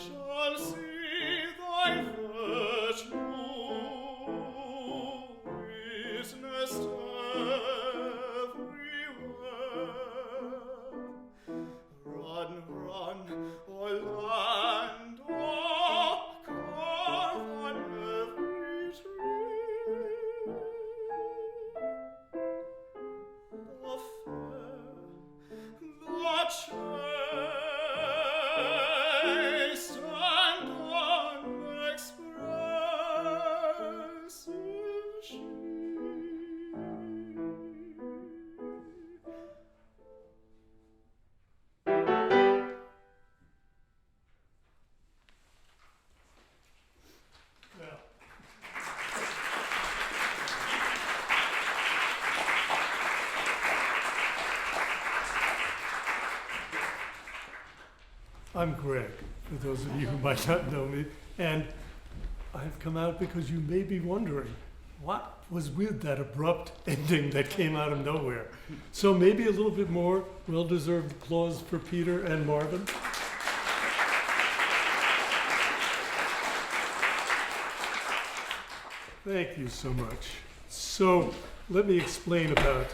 shall see thy virtue witnessed everywhere. Run, run, O land, O carve on every tree the fair, the chaste and unexpressive she. I'm Greg, for those of you who might not know me, and I've come out because you may be wondering, what was with that abrupt ending that came out of nowhere? So maybe a little bit more well-deserved applause for Peter and Marvin. Thank you so much. So let me explain about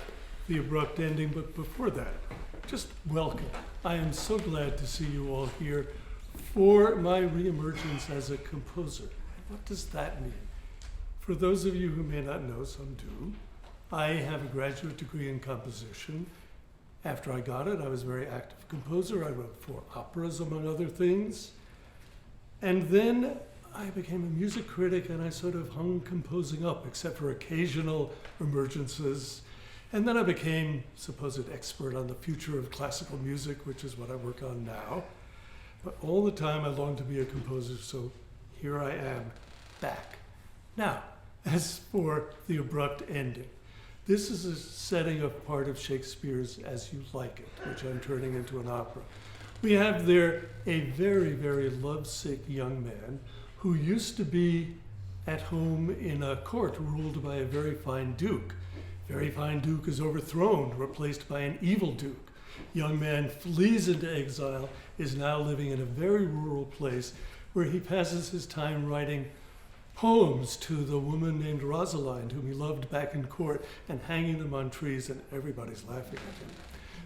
the abrupt ending, but before that, just welcome. I am so glad to see you all here for my reemergence as a composer. What does that mean? For those of you who may not know, some do, I have a graduate degree in composition. After I got it, I was a very active composer. I wrote 4 operas, among other things. And then I became a music critic, and I sort of hung composing up, except for occasional emergences. And then I became supposed expert on the future of classical music, which is what I work on now. But all the time I longed to be a composer, so here I am, back. Now, as for the abrupt ending, this is a setting of part of Shakespeare's As You Like It, which I'm turning into an opera. We have there a very, very lovesick young man who used to be at home in a court ruled by a very fine duke. Very fine duke is overthrown, replaced by an evil duke. Young man flees into exile, is now living in a very rural place where he passes his time writing poems to the woman named Rosalind, whom he loved back in court, and hanging them on trees, and everybody's laughing at him.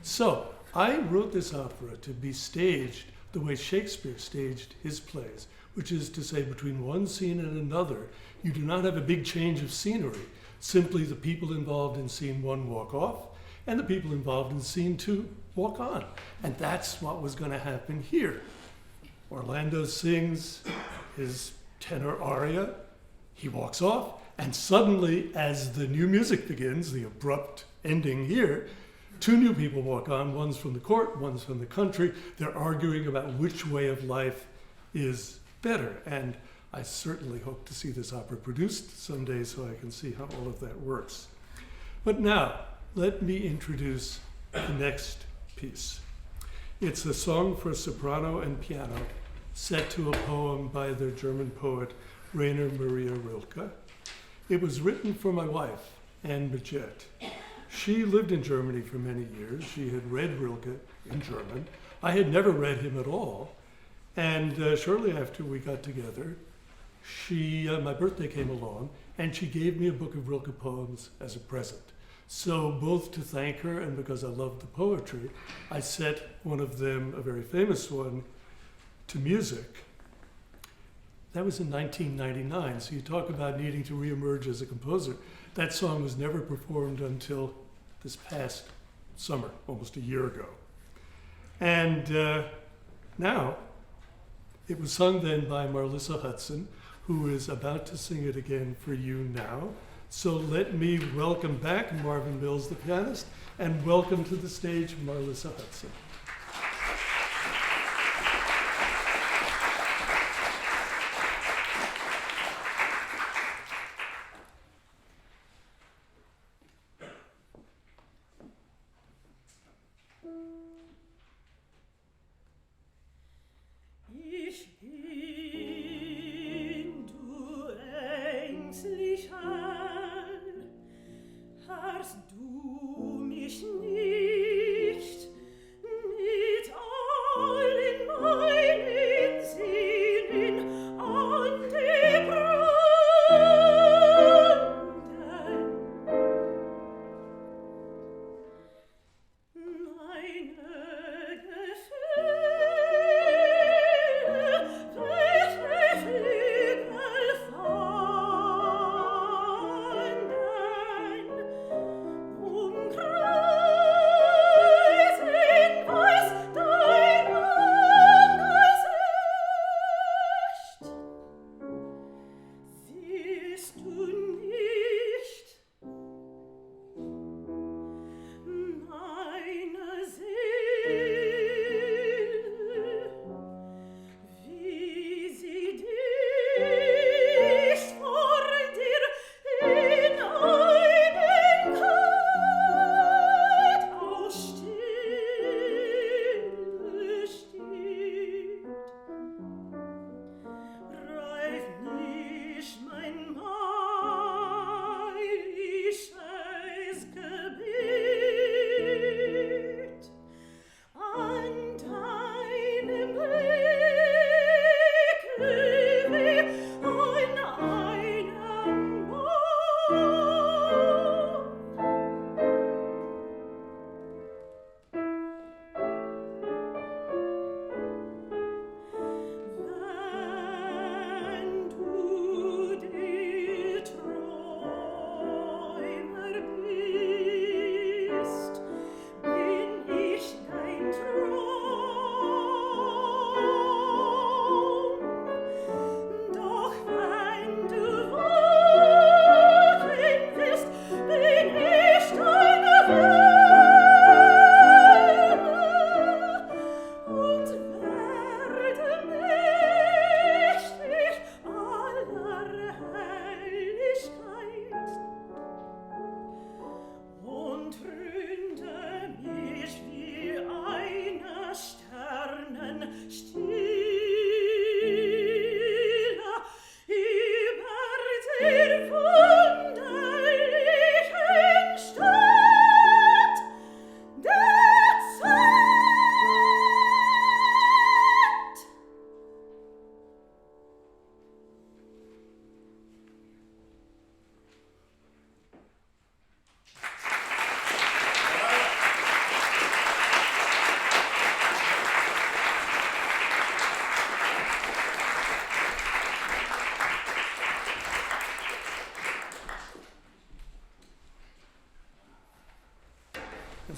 So I wrote this opera to be staged the way Shakespeare staged his plays, which is to say between one scene and another, you do not have a big change of scenery. Simply the people involved in scene 1 walk off, and the people involved in scene 2 walk on. And that's what was going to happen here. Orlando sings his tenor aria, he walks off, and suddenly, as the new music begins, the abrupt ending here, 2 new people walk on. One's from the court, one's from the country. They're arguing about which way of life is better. And I certainly hope to see this opera produced someday so I can see how all of that works. But now, let me introduce the next piece. It's a song for soprano and piano set to a poem by the German poet Rainer Maria Rilke. It was written for my wife, Anne Midget. She lived in Germany for many years. She had read Rilke in German. I had never read him at all. And shortly after we got together, my birthday came along, and she gave me a book of Rilke poems as a present. So both to thank her and because I loved the poetry, I set one of them, a very famous one, to music. That was in 1999, so you talk about needing to reemerge as a composer. That song was never performed until this past summer, almost a year ago. And now, it was sung then by Marlissa Hudson, who is about to sing it again for you now. So let me welcome back Marvin Mills, the pianist, and welcome to the stage Marlissa Hudson. Hörst du mich nicht?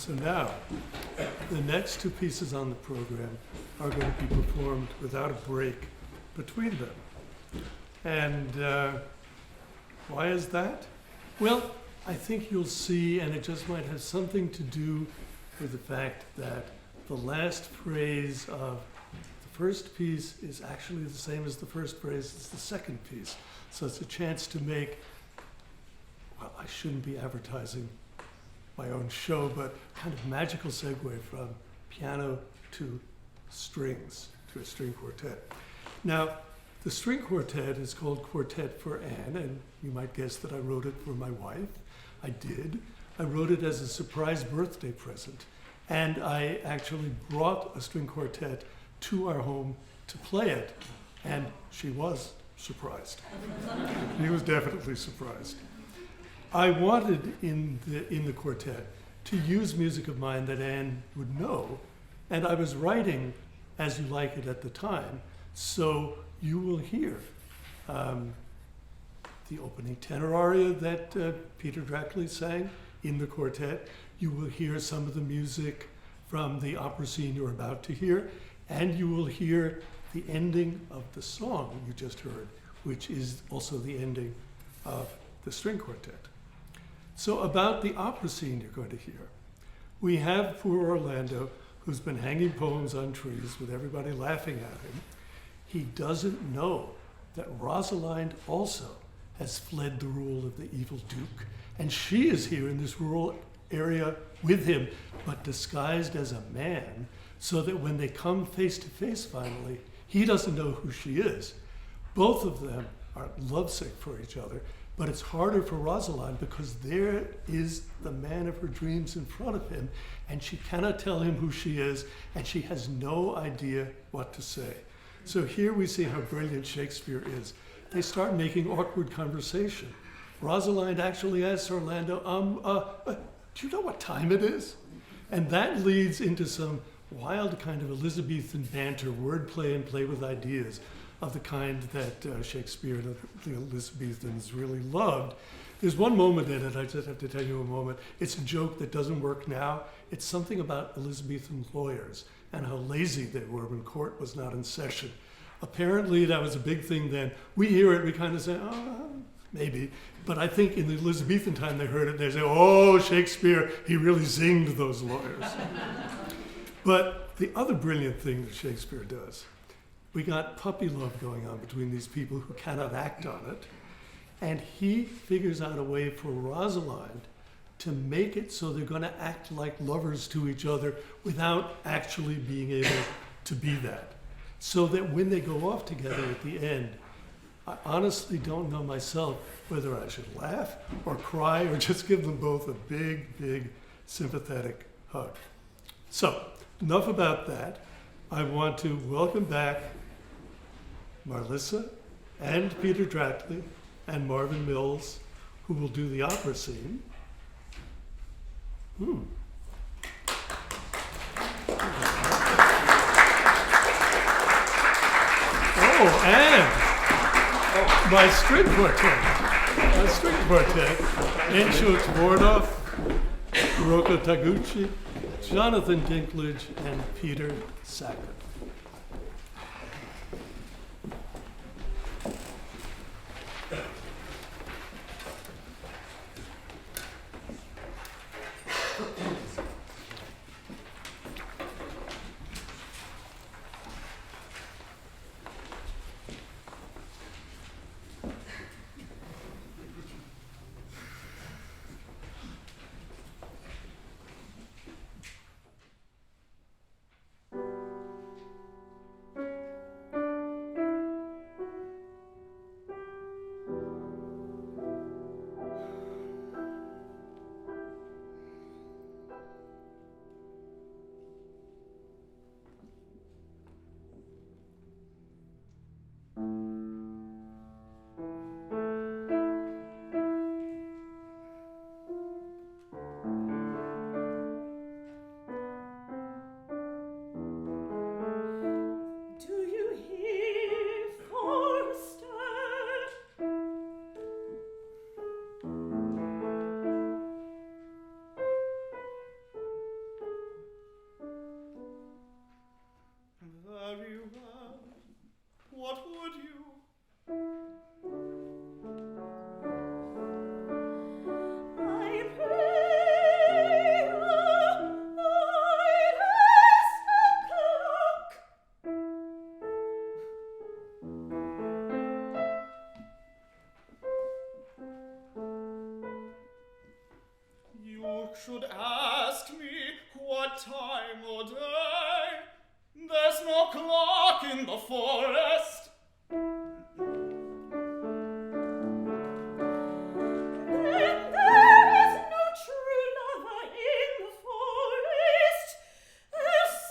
So now, the next two pieces on the program are going to be performed without a break between them. And why is that? Well, I think you'll see, and it just might have something to do with the fact that the last phrase of the first piece is actually the same as the first phrase as the second piece. So it's a chance to make, well, I shouldn't be advertising my own show, but kind of magical segue from piano to strings, to a string quartet. Now, the string quartet is called Quartet for Anne, and you might guess that I wrote it for my wife. I did. I wrote it as a surprise birthday present, and I actually brought a string quartet to our home to play it, and she was surprised. She was definitely surprised. I wanted in the quartet to use music of mine that Anne would know, and I was writing As You Like It at the time, so you will hear the opening tenor aria that Peter Drackley sang in the quartet. You will hear some of the music from the opera scene you're about to hear, and you will hear the ending of the song you just heard, which is also the ending of the string quartet. So about the opera scene you're going to hear. We have poor Orlando, who's been hanging poems on trees with everybody laughing at him. He doesn't know that Rosalind also has fled the rule of the evil Duke, and she is here in this rural area with him, but disguised as a man, so that when they come face to face finally, he doesn't know who she is. Both of them are lovesick for each other, but it's harder for Rosalind because there is the man of her dreams in front of him, and she cannot tell him who she is, and she has no idea what to say. So here we see how brilliant Shakespeare is. They start making awkward conversation. Rosalind actually asks Orlando, do you know what time it is? And that leads into some wild kind of Elizabethan banter, wordplay and play with ideas of the kind that Shakespeare and the Elizabethans really loved. There's one moment in it, I just have to tell you a moment. It's a joke that doesn't work now. It's something about Elizabethan lawyers and how lazy they were when court was not in session. Apparently that was a big thing then. We hear it, we kind of say, oh, maybe. But I think in the Elizabethan time they heard it, they say, oh, Shakespeare, he really zinged those lawyers. But the other brilliant thing that Shakespeare does, we got puppy love going on between these people who cannot act on it. And he figures out a way for Rosalind to make it so they're going to act like lovers to each other without actually being able to be that. So that when they go off together at the end, I honestly don't know myself whether I should laugh or cry or just give them both a big, big sympathetic hug. So, enough about that. I want to welcome back Marlissa and Peter Drackley and Marvin Mills, who will do the opera scene. Oh, and my string quartet, Encho Twardov, Rocco Taguchi, Jonathan Dinklage, and Peter Sachon. should you? I pray avoid o'clock. You should ask me what time o' day. There's no clock in the forest. Then there is no true lover in the forest. A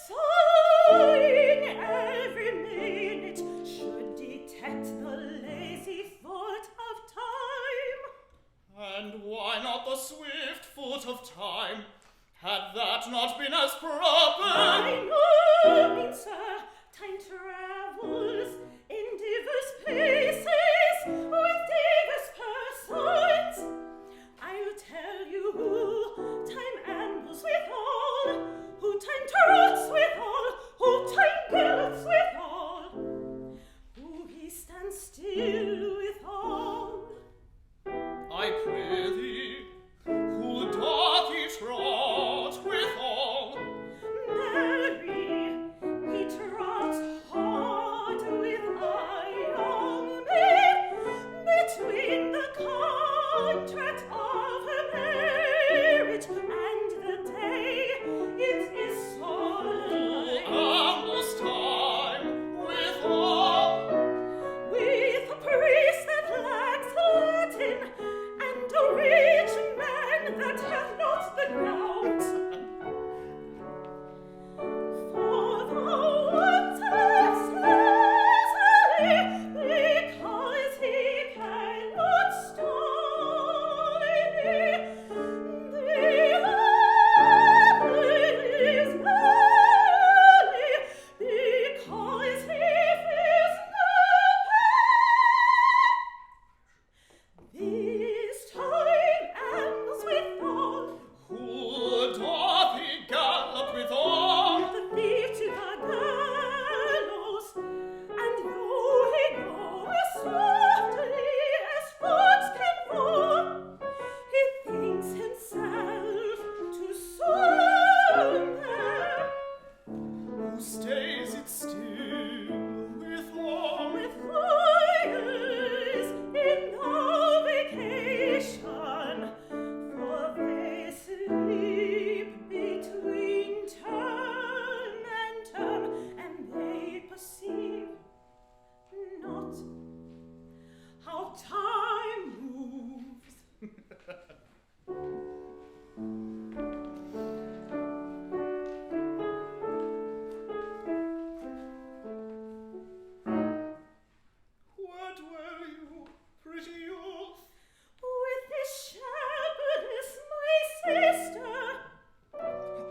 sighing every minute should detect the lazy foot of time. And why not the swift foot of time? Had that not been as proper? By no means, sir. Time travels in diverse paces with diverse persons. I'll tell you who time ambles withal, who time trots withal, who time gallops withal, who he stands still withal. I pray thee, who doth he trot withal? Marry, he trots hard with a young maid between the contract of her marriage and the day it is solemn. Ambles time withal? With a priest that lacks Latin and a rich man that hath not the gout. For the one takes easily because he cannot study. The other is merely because he feels no pain. This time ambles withal, Who doth he gallop withal? the thief to the gallows, and though he go as softly as foot can fall, he thinks himself to somewhere. Who stays it still withal? With fires in the vacation, for they sleep between term and term, and they perceive not how time moves. What were you, pretty youth? With this shepherdess, my sister,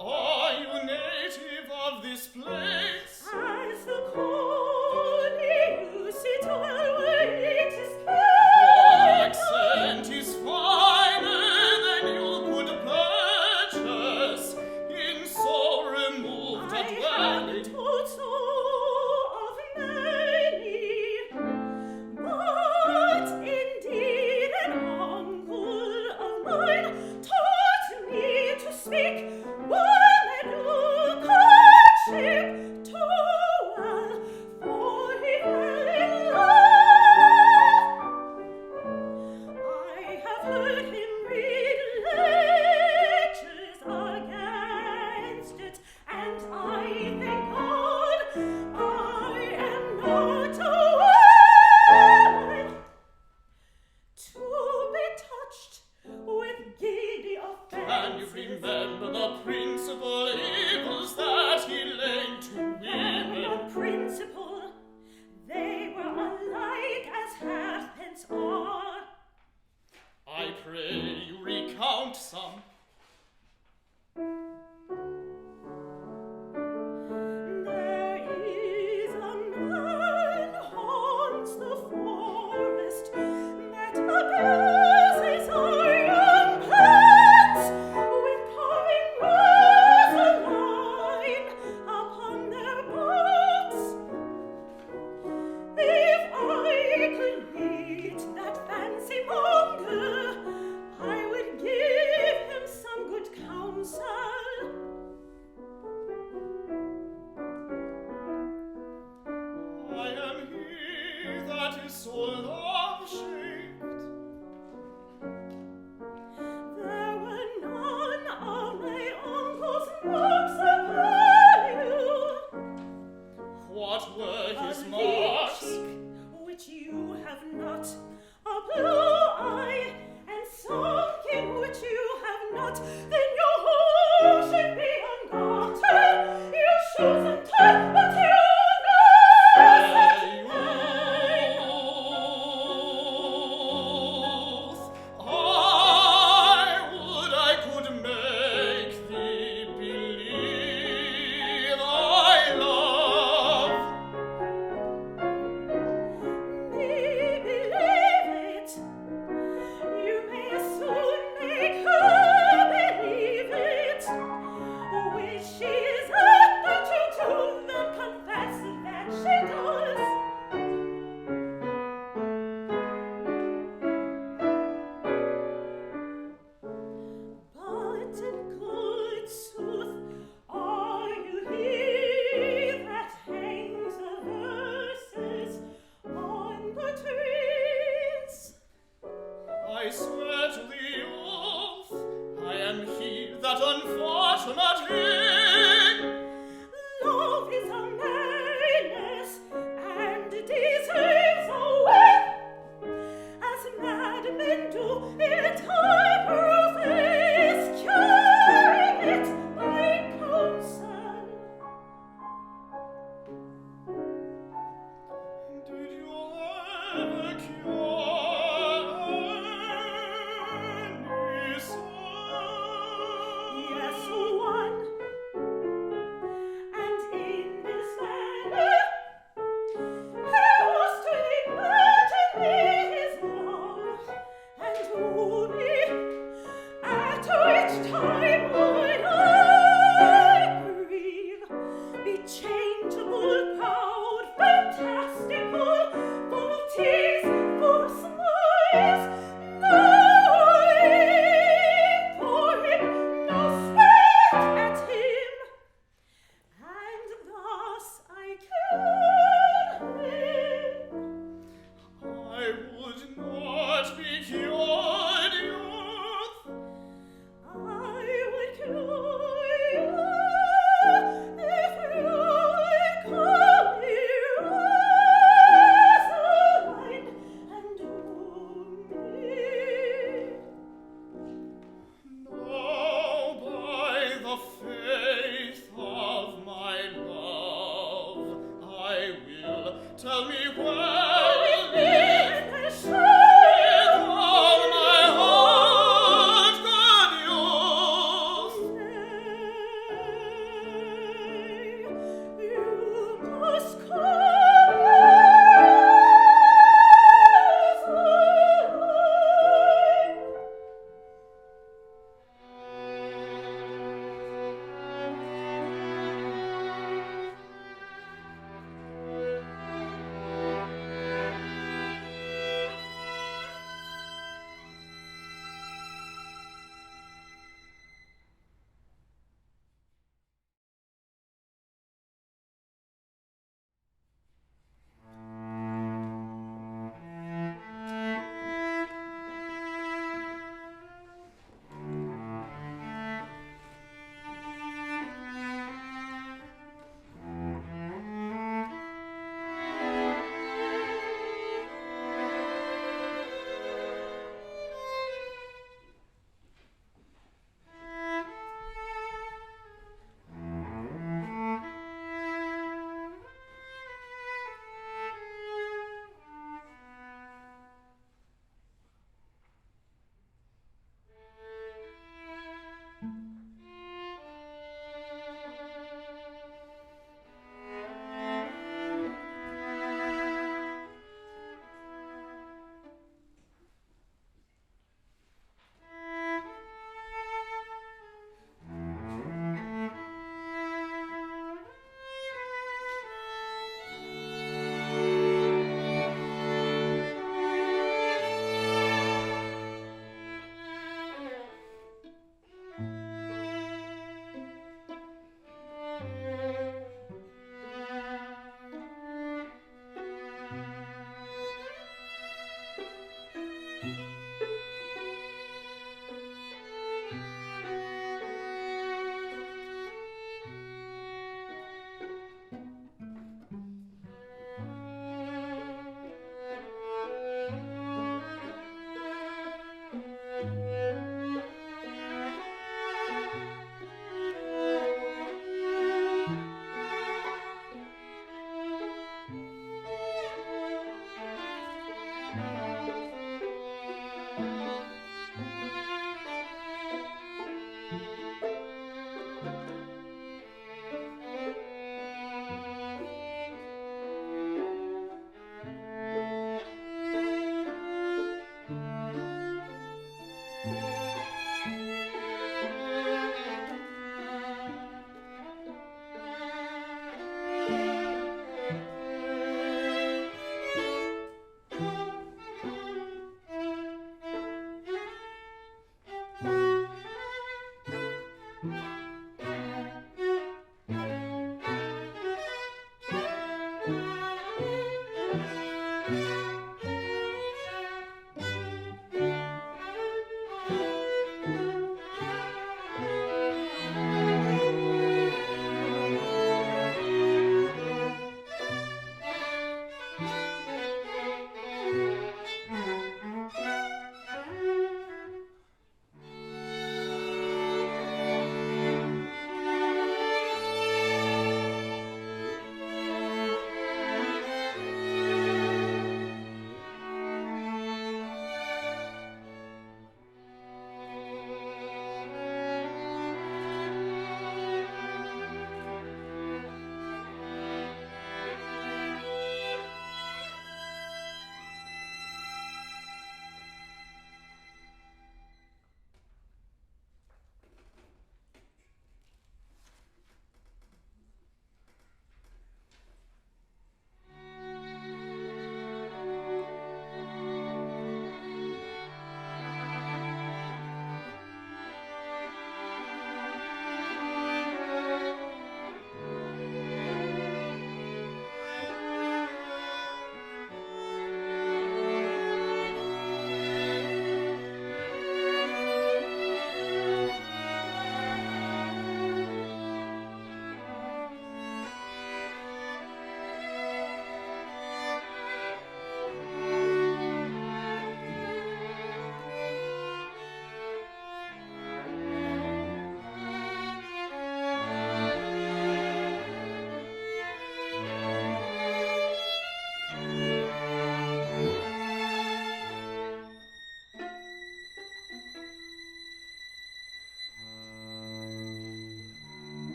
Are you native of this place? as the collie you sit well where it is Your kept. accent is finer than you could purchase in so removed I a have dwelling. told so of many, but indeed an uncle of mine taught me to speak woman courtship too well, for he fell in love. I have heard him read lectures against it, and I thank God I am not a woman to be touched with giddy Can you offences. remember the principal evils that he laid to And women? on principle, they were alike as halfpence are. I pray you recount some. There is a man haunts the forest that abuses our young plants with carving rosaline upon their backs. If that is so love-shaped. There were none of my uncle's marks upon you. What were his A marks? cheek which you have not, a blue eye, and something which you have not, then your home should be ungartered, your shoes untied, but you I would I could make thee believe I love. me believe it. You may soon make her believe it. Which she is apt to do, then confess that she does. But in good sooth, are you he that hangs the verses on the trees? I swear to thee, oath, I am he, that unfortunate he. Love is a madness, and deserves a whip, as madmen do in time process, curing it by counsel. Did you ever cure any son? Yes, one. And in this manner, he was to imagine me his love, and woo me, at which time would I grieve, be changeable, proud, fantastical, full of tears, full of smiles, naive for him, no spite at him. And thus I killed him. I would not be cured, youth. I would cure you if you would call me Rosaline and do me. Now by the faith of my love, I will tell me well with all my heart, good youth. You must come.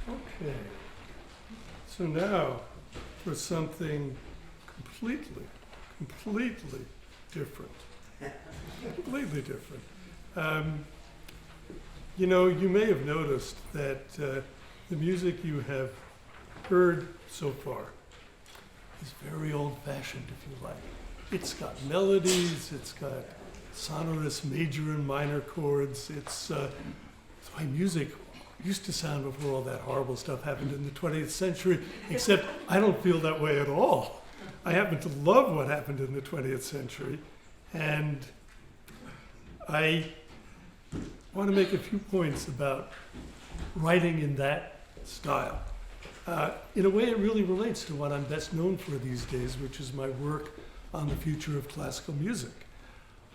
Okay. So now for something completely different. Completely different. You know, you may have noticed that the music you have heard so far is very old-fashioned, if you like. It's got melodies, it's got sonorous major and minor chords. It's the way music used to sound before all that horrible stuff happened in the 20th century, except I don't feel that way at all. I happen to love what happened in the 20th century, and I want to make a few points about writing in that style. In a way, it really relates to what I'm best known for these days, which is my work on the future of classical music.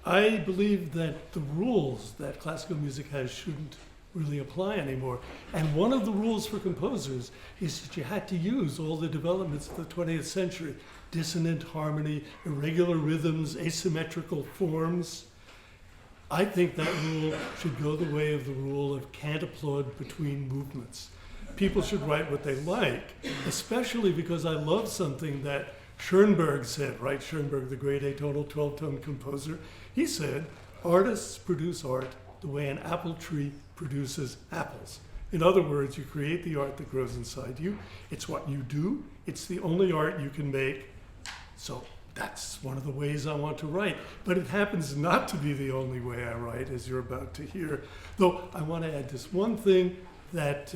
I believe that the rules that classical music has shouldn't really apply anymore. And one of the rules for composers is that you had to use all the developments of the 20th century: dissonant harmony, irregular rhythms, asymmetrical forms. I think that rule should go the way of the rule of can't applaud between movements. People should write what they like, especially because I love something that Schoenberg said, right? Schoenberg, the great atonal 12-tone composer. He said, artists produce art the way an apple tree produces apples. In other words, you create the art that grows inside you. It's what you do. It's the only art you can make. So that's one of the ways I want to write. But it happens not to be the only way I write, as you're about to hear. Though I want to add this one thing, that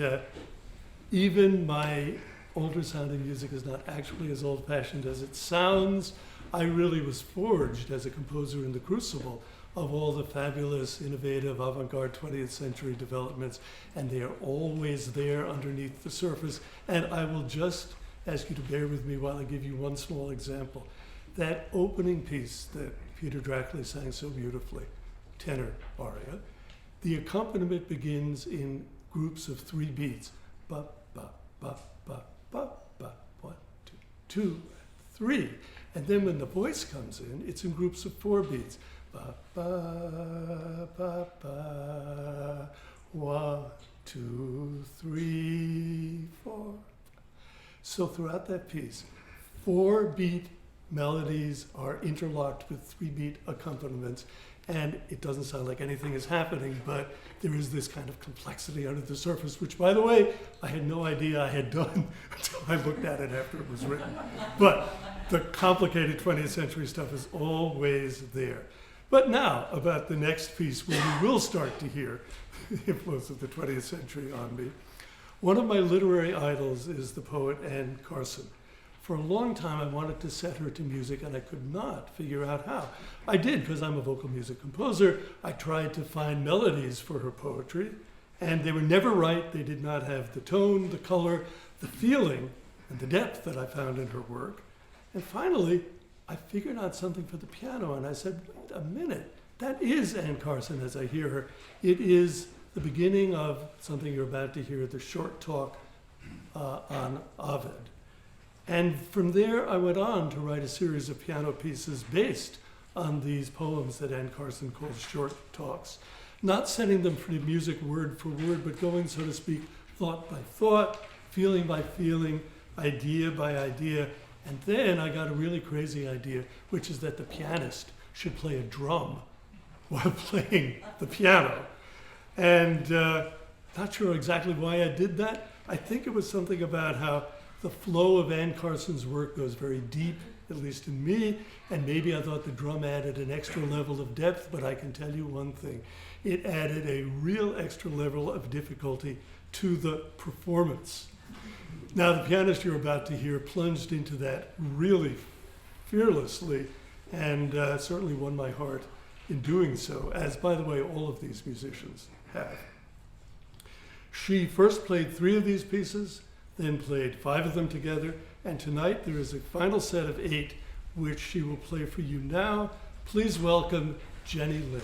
even my older sounding music is not actually as old-fashioned as it sounds. I really was forged as a composer in the crucible of all the fabulous, innovative, avant-garde 20th century developments, and they are always there underneath the surface. And I will just ask you to bear with me while I give you one small example. that opening piece that Peter Drackley sang so beautifully, tenor aria, the accompaniment begins in groups of 3 beats. Ba, ba, ba, ba, ba, ba, 1, 2, 2, 3. And then when the voice comes in, it's in groups of 4 beats. Ba, ba, ba, ba, 1, 2, 3, 4. So throughout that piece, 4-beat melodies are interlocked with 3-beat accompaniments, and it doesn't sound like anything is happening, but there is this kind of complexity under the surface, which, by the way, I had no idea I had done until I looked at it after it was written. But the complicated 20th century stuff is always there. But now, about the next piece where you will start to hear the influence of the 20th century on me. One of my literary idols is the poet Anne Carson. For a long time, I wanted to set her to music, and I could not figure out how. I did, because I'm a vocal music composer. I tried to find melodies for her poetry, and they were never right. They did not have the tone, the color, the feeling, and the depth that I found in her work. And finally, I figured out something for the piano, and I said, wait a minute, that is Anne Carson as I hear her. It is the beginning of something you're about to hear, the short talk on Ovid. And from there, I went on to write a series of piano pieces based on these poems that Anne Carson calls short talks. Not setting them for the music word for word, but going, so to speak, thought by thought, feeling by feeling, idea by idea. And then I got a really crazy idea, which is that the pianist should play a drum while playing the piano. And not sure exactly why I did that. I think it was something about how the flow of Anne Carson's work goes very deep, at least in me, and maybe I thought the drum added an extra level of depth, but I can tell you one thing. It added a real extra level of difficulty to the performance. Now, the pianist you're about to hear plunged into that really fearlessly, and certainly won my heart in doing so, as, by the way, all of these musicians have. She first played 3 of these pieces, then played 5 of them together, and tonight there is a final set of 8, which she will play for you now. Please welcome Jenny Lin.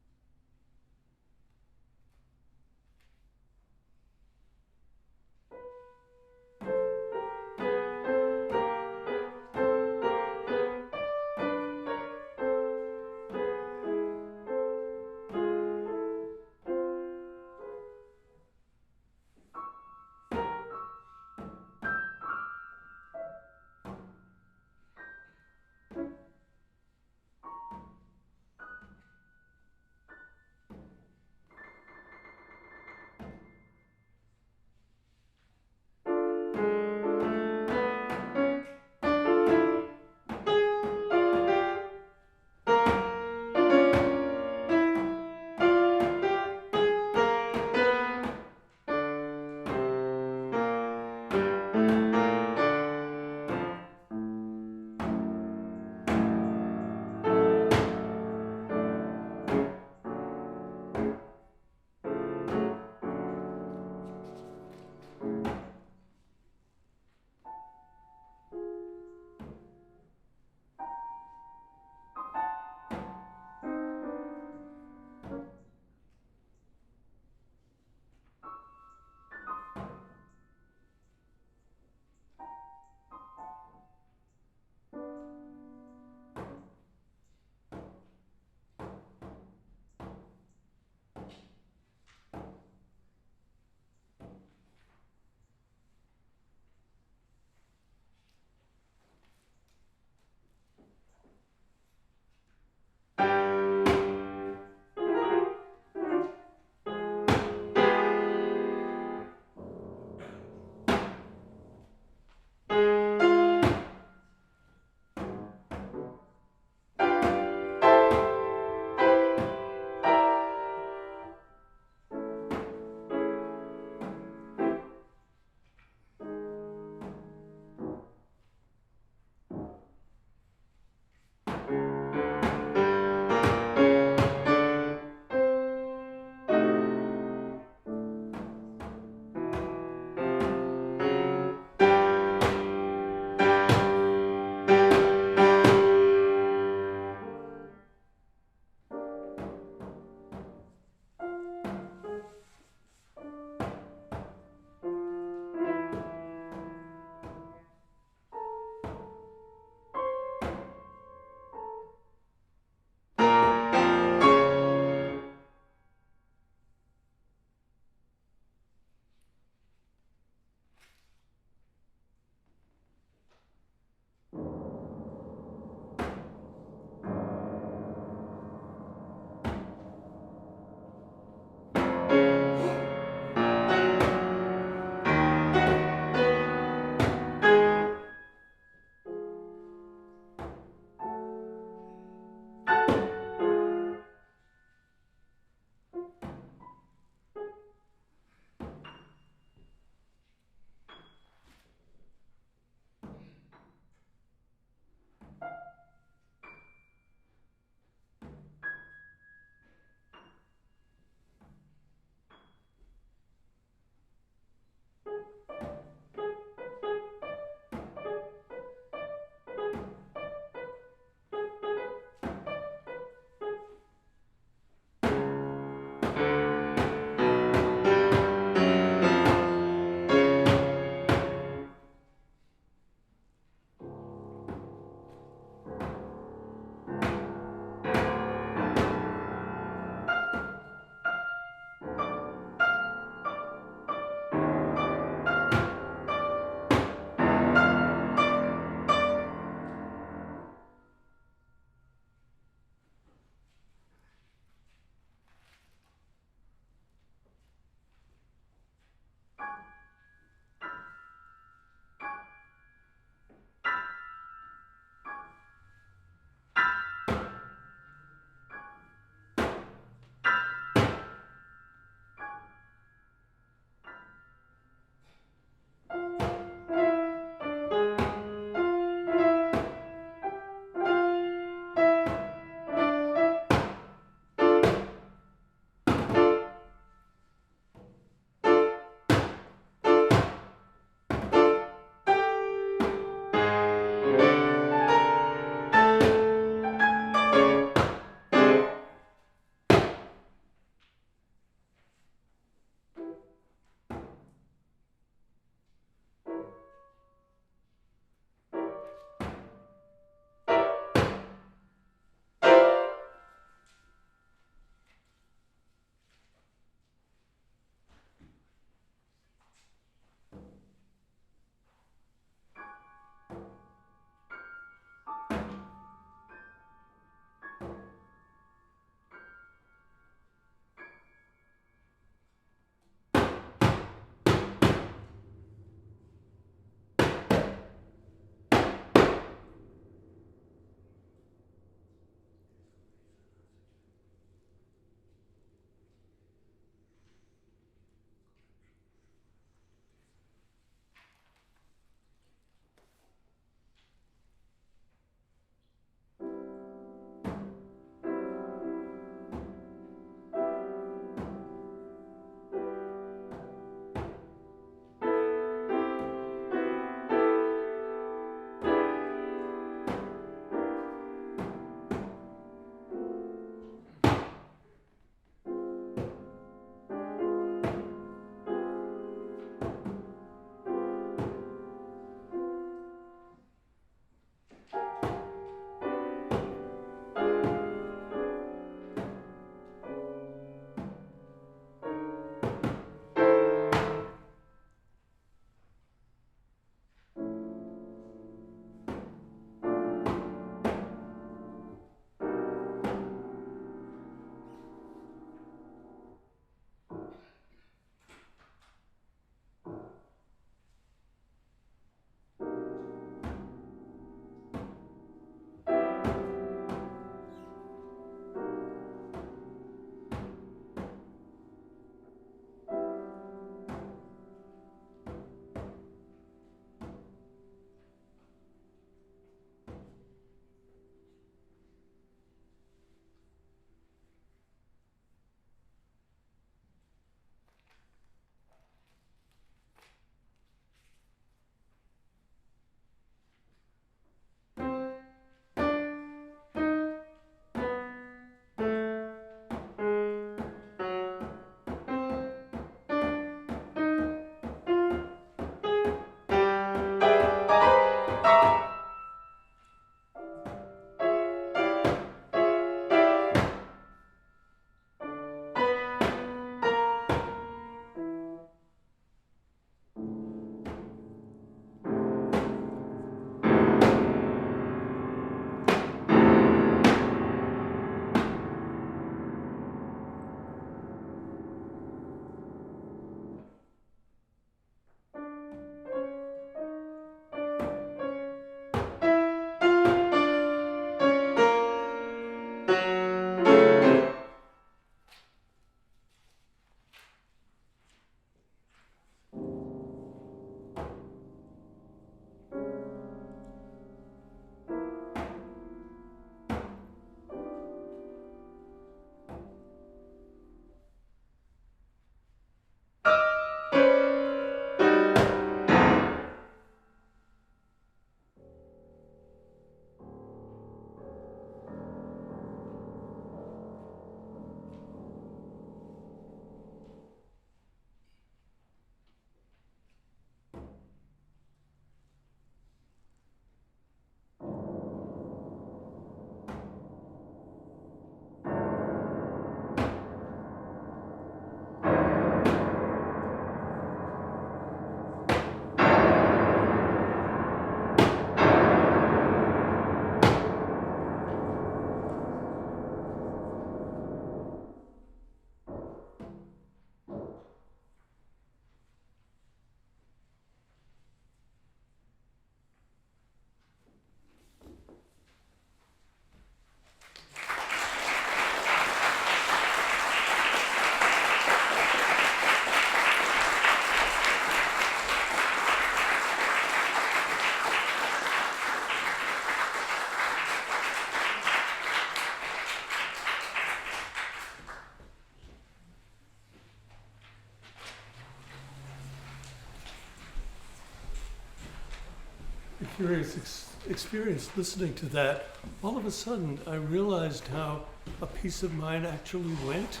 curious experience listening to that. All of a sudden, I realized how a piece of mine actually went.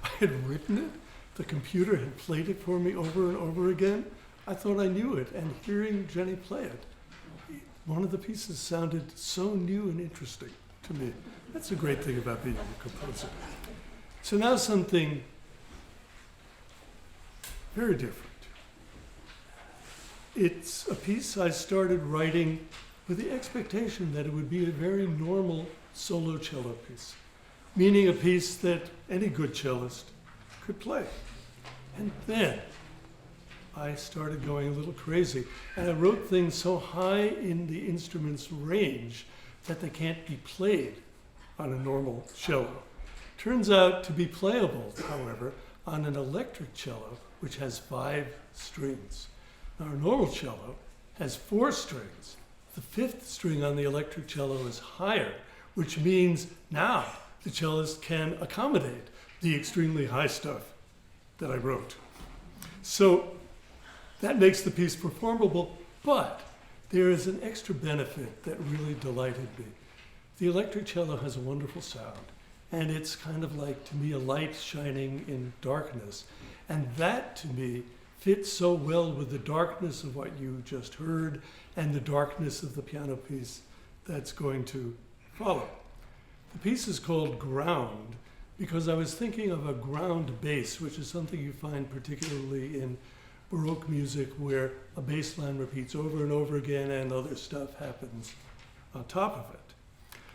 I had written it. The computer had played it for me over and over again. I thought I knew it, and hearing Jenny play it, one of the pieces sounded so new and interesting to me. That's a great thing about being a composer. So now something very different. It's a piece I started writing with the expectation that it would be a very normal solo cello piece, meaning a piece that any good cellist could play. And then I started going a little crazy, and I wrote things so high in the instrument's range that they can't be played on a normal cello. Turns out to be playable, however, on an electric cello, which has 5 strings. Now, a normal cello has 4 strings. The 5th string on the electric cello is higher, which means now the cellist can accommodate the extremely high stuff that I wrote. So that makes the piece performable, but there is an extra benefit that really delighted me. The electric cello has a wonderful sound, and it's kind of like, to me, a light shining in darkness. And that, to me, fits so well with the darkness of what you just heard and the darkness of the piano piece that's going to follow. The piece is called Ground because I was thinking of a ground bass, which is something you find particularly in Baroque music where a bass line repeats over and over again and other stuff happens on top of it.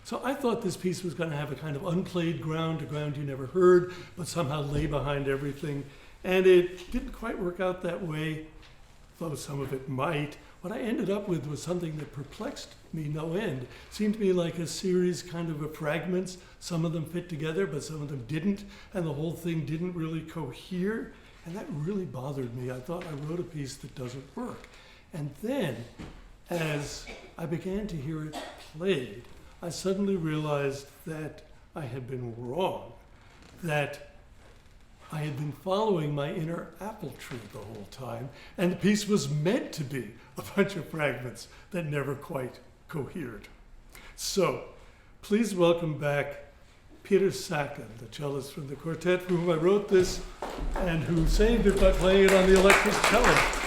So I thought this piece was going to have a kind of unplayed ground, a ground you never heard, but somehow lay behind everything. And it didn't quite work out that way, though some of it might. What I ended up with was something that perplexed me no end. It seemed to me like a series kind of fragments. Some of them fit together, but some of them didn't, and the whole thing didn't really cohere. And that really bothered me. I thought I wrote a piece that doesn't work. And then, as I began to hear it played, I suddenly realized that I had been wrong, that I had been following my inner apple tree the whole time, and the piece was meant to be a bunch of fragments that never quite cohered. So, please welcome back Peter Sachon, the cellist from the quartet, for whom I wrote this, and who saved it by playing it on the electric cello.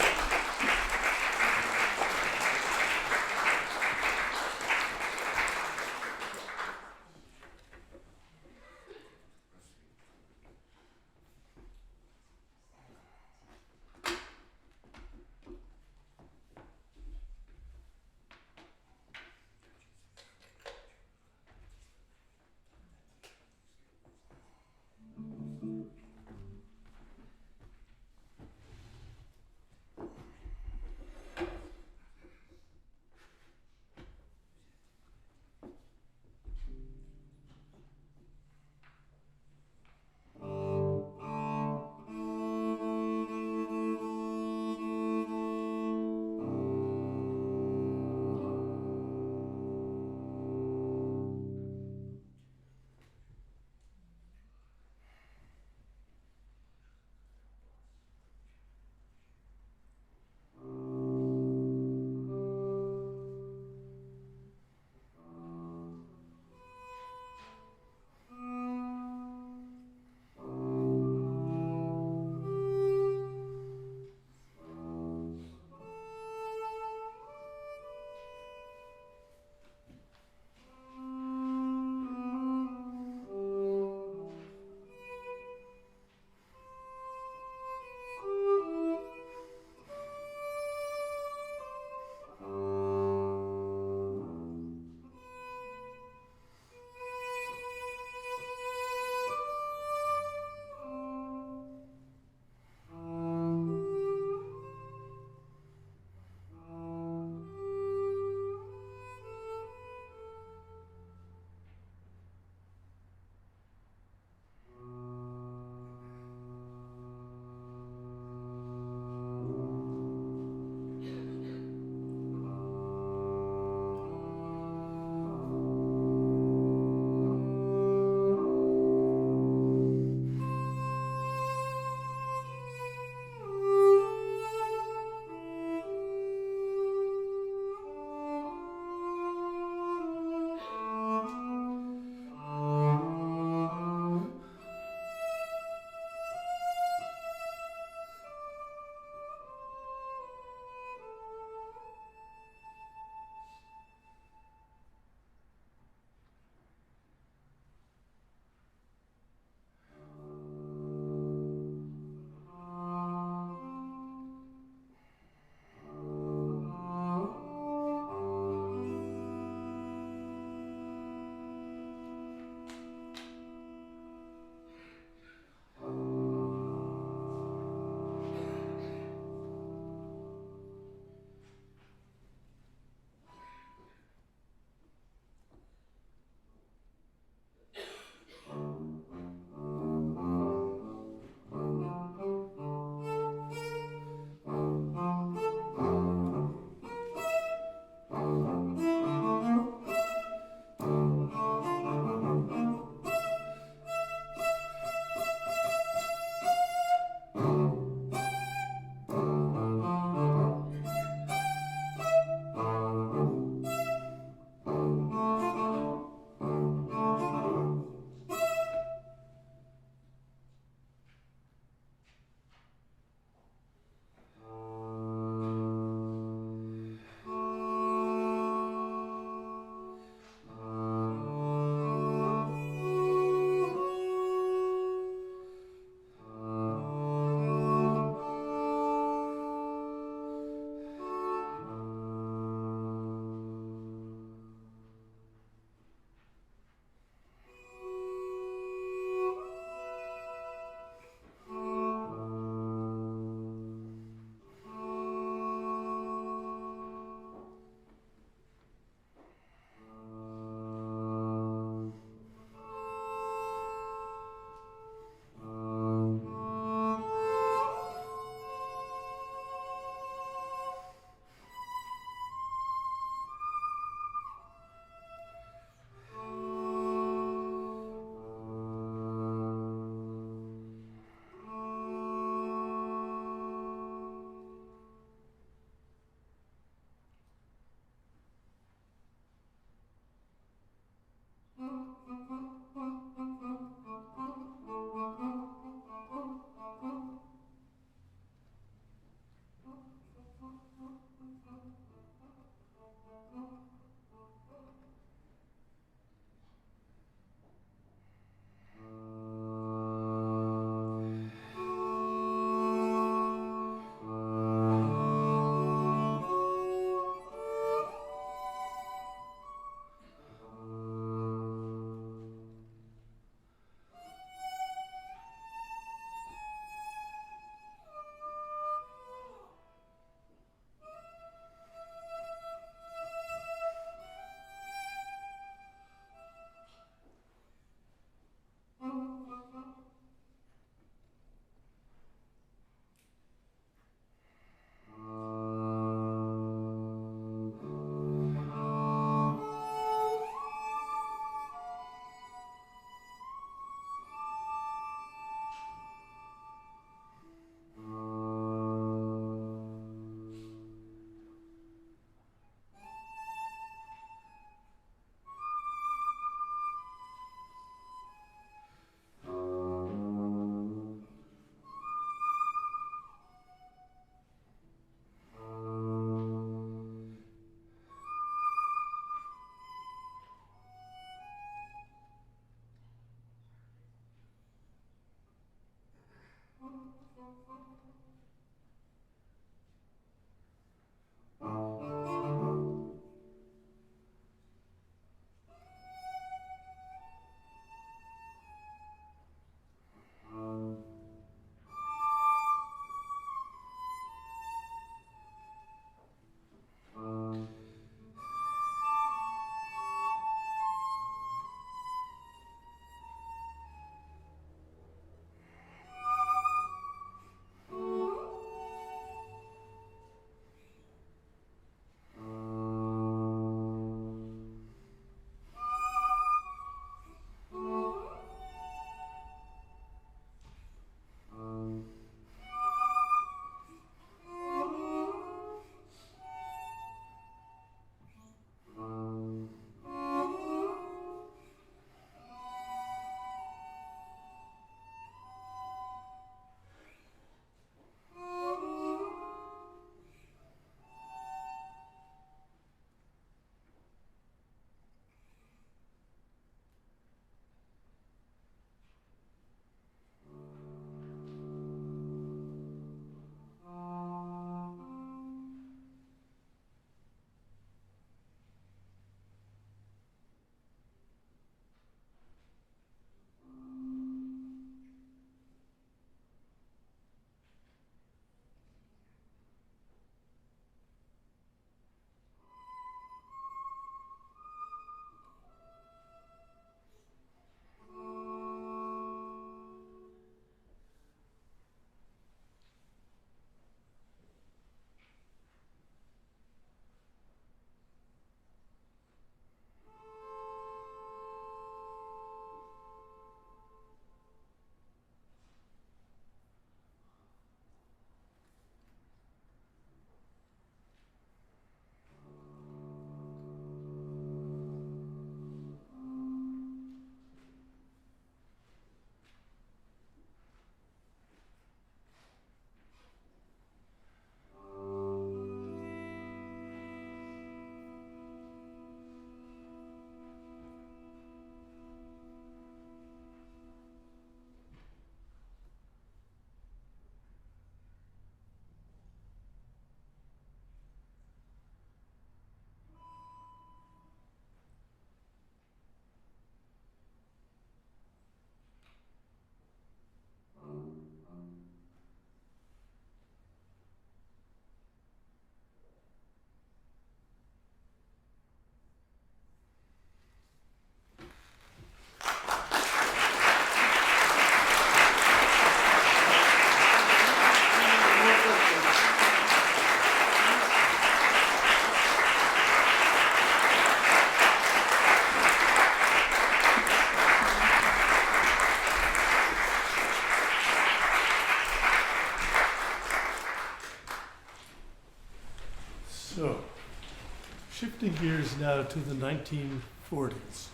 shifting gears now to the 1940s.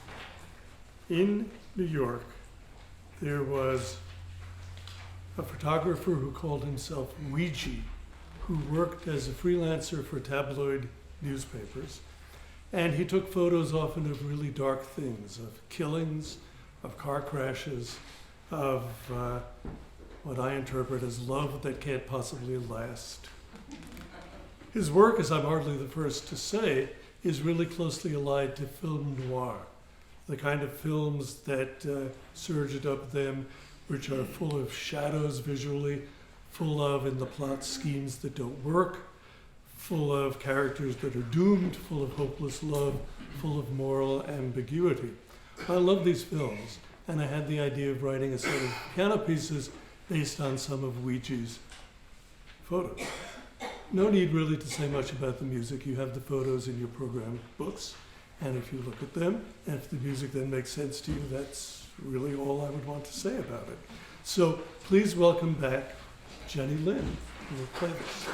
In New York, there was a photographer who called himself Ouija, who worked as a freelancer for tabloid newspapers. And he took photos often of really dark things, of killings, of car crashes, of what I interpret as love that can't possibly last. His work, as I'm hardly the first to say, is really closely allied to film noir, the kind of films that surged up then, which are full of shadows visually, full of, in the plot, schemes that don't work, full of characters that are doomed, full of hopeless love, full of moral ambiguity. I love these films, and I had the idea of writing a set of piano pieces based on some of Ouija's photos. No need really to say much about the music. You have the photos in your program books, and if you look at them, and if the music then makes sense to you, that's really all I would want to say about it. So please welcome back Jenny Lin, who will play this.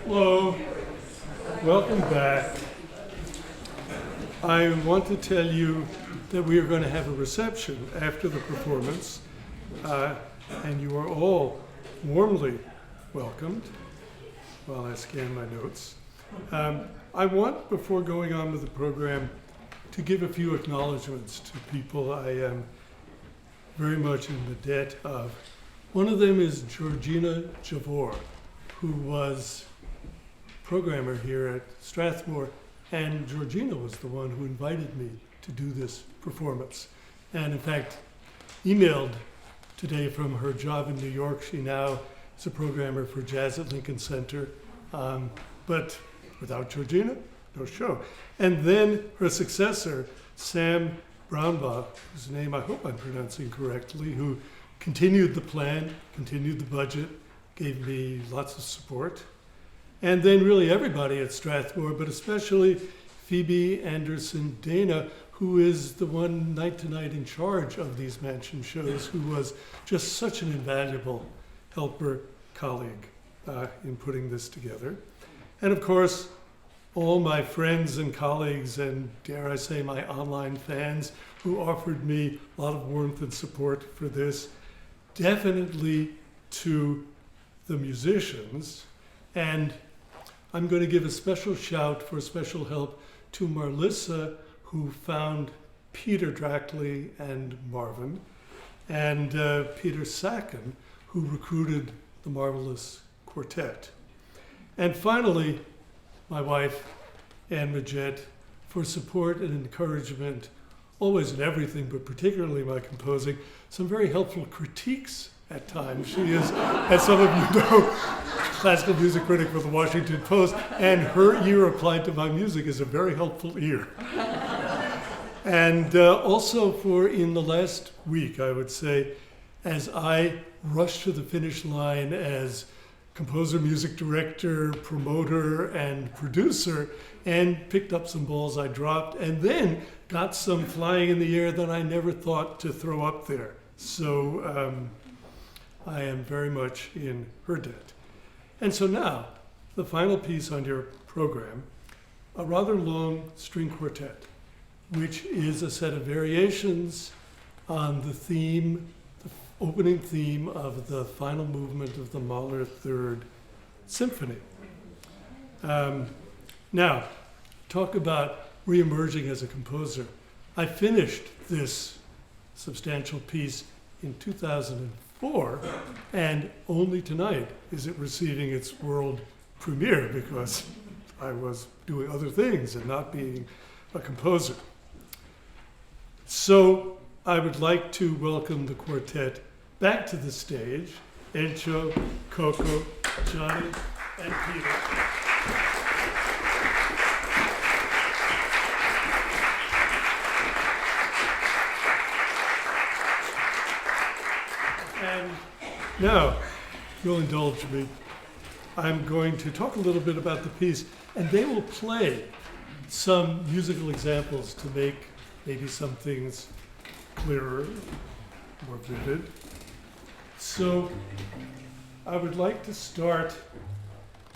Hello, welcome back. I want to tell you that we are going to have a reception after the performance, and you are all warmly welcomed while I scan my notes. I want, before going on with the program, to give a few acknowledgments to people I am very much in the debt of. One of them is Georgina Javor, who was programmer here at Strathmore, and Georgina was the one who invited me to do this performance. And in fact, emailed today from her job in New York. She now is a programmer for jazz at Lincoln Center, but without Georgina, no show. And then her successor, Sam Brownbaugh, whose name I hope I'm pronouncing correctly, who continued the plan, continued the budget, gave me lots of support. And then really everybody at Strathmore, but especially Phoebe Anderson Dana, who is the one night to night in charge of these mansion shows, who was just such an invaluable helper, colleague in putting this together. And of course, all my friends and colleagues and, dare I say, my online fans who offered me a lot of warmth and support for this. Definitely to the musicians. And I'm going to give a special shout for special help to Marlissa, who found Peter Drackley and Marvin, and Peter Sachon, who recruited the marvelous quartet. And finally, my wife, Anne Majette, for support and encouragement, always in everything, but particularly my composing, some very helpful critiques at times. She is, as some of you know, classical music critic for the Washington Post, and her ear applied to my music is a very helpful ear. And also for in the last week, I would say, as I rushed to the finish line as composer, music director, promoter, and producer, and picked up some balls I dropped, and then got some flying in the air that I never thought to throw up there. So I am very much in her debt. And so now, the final piece on your program, a rather long string quartet, which is a set of variations on the theme, the opening theme of the final movement of the Mahler Third Symphony. Now, talk about re-emerging as a composer. I finished this substantial piece in 2004, and only tonight is it receiving its world premiere because I was doing other things and not being a composer. So I would like to welcome the quartet back to the stage, Encho, Coco, Johnny, and Peter. And now, you'll indulge me, I'm going to talk a little bit about the piece, and they will play some musical examples to make maybe some things clearer, more vivid. So I would like to start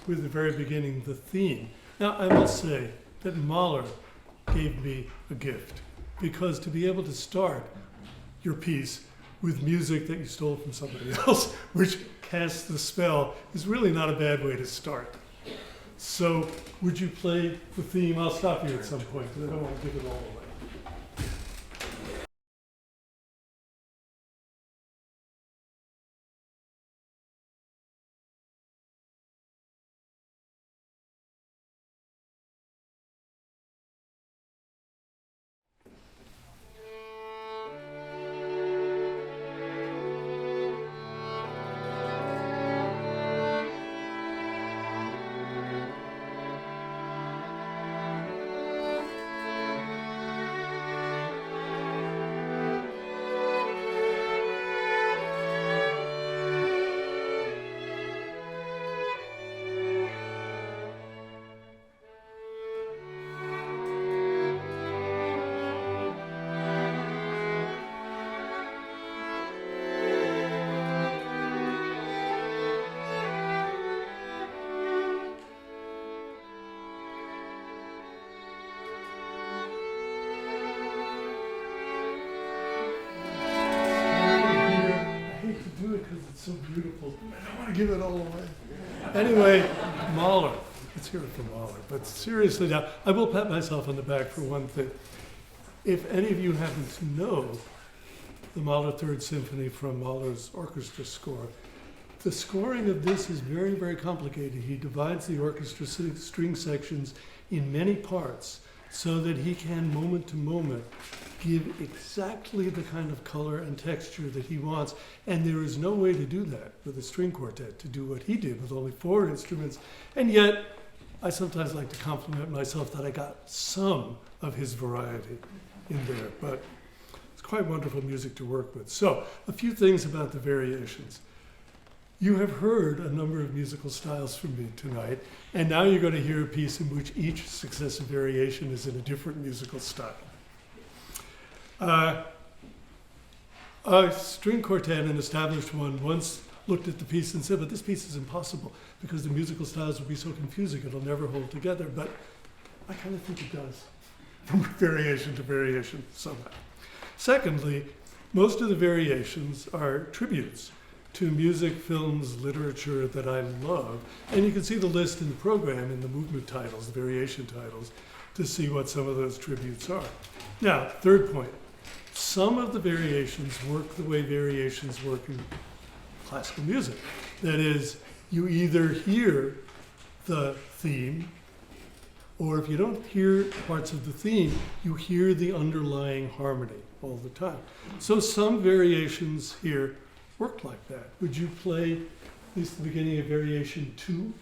with the very beginning, the theme. Now, I must say that Mahler gave me a gift, because to be able to start your piece with music that you stole from somebody else, which casts the spell, is really not a bad way to start. So would you play the theme? I'll stop you at some point, because I don't want to give it all away. gotta give it all away. Anyway, Mahler. Let's hear it from Mahler. But seriously now, I will pat myself on the back for one thing. If any of you happen to know the Mahler Third Symphony from Mahler's orchestra score, the scoring of this is very, very complicated. He divides the orchestra string sections in many parts so that he can, moment to moment, give exactly the kind of color and texture that he wants. And there is no way to do that with a string quartet, to do what he did with only 4 instruments. And yet, I sometimes like to compliment myself that I got some of his variety in there. But it's quite wonderful music to work with. So, a few things about the variations. You have heard a number of musical styles from me tonight, and now you're going to hear a piece in which each successive variation is in a different musical style. A string quartet, an established one, once looked at the piece and said, but this piece is impossible because the musical styles will be so confusing, it'll never hold together. But I kind of think it does, from variation to variation somehow. Secondly, most of the variations are tributes to music, films, literature that I love. And you can see the list in the program in the movement titles, the variation titles, to see what some of those tributes are. Now, third point, some of the variations work the way variations work in classical music. That is, you either hear the theme, or if you don't hear parts of the theme, you hear the underlying harmony all the time. So some variations here work like that. Would you play at least the beginning of variation 2?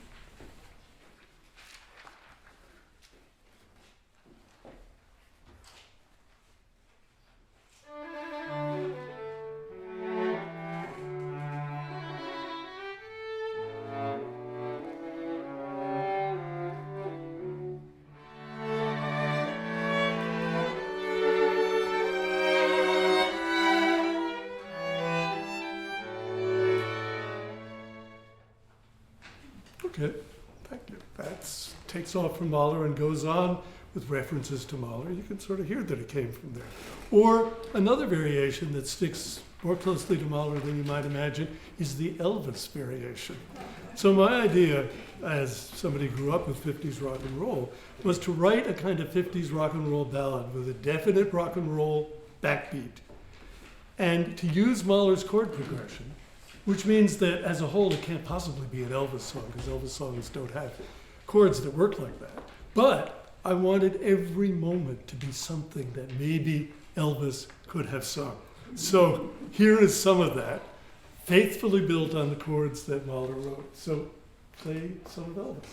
Okay, thank you. That takes off from Mahler and goes on with references to Mahler. You can sort of hear that it came from there. Or another variation that sticks more closely to Mahler than you might imagine is the Elvis variation. So my idea, as somebody who grew up with 50s rock and roll, was to write a kind of 50s rock and roll ballad with a definite rock and roll backbeat, and to use Mahler's chord progression, which means that as a whole, it can't possibly be an Elvis song, because Elvis songs don't have chords that work like that. But I wanted every moment to be something that maybe Elvis could have sung. So here is some of that, faithfully built on the chords that Mahler wrote. So play some of Elvis.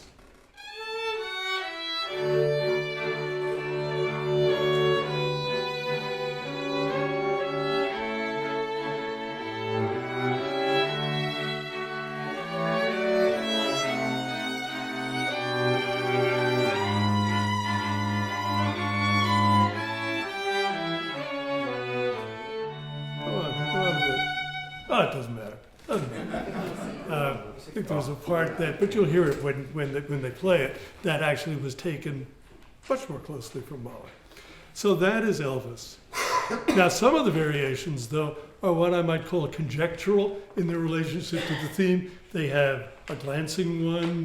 Oh, it doesn't matter. I think there's a part that, but you'll hear it when they play it, that actually was taken much more closely from Mahler. So that is Elvis. Now, some of the variations, though, are what I might call conjectural in their relationship to the theme. They have a glancing one,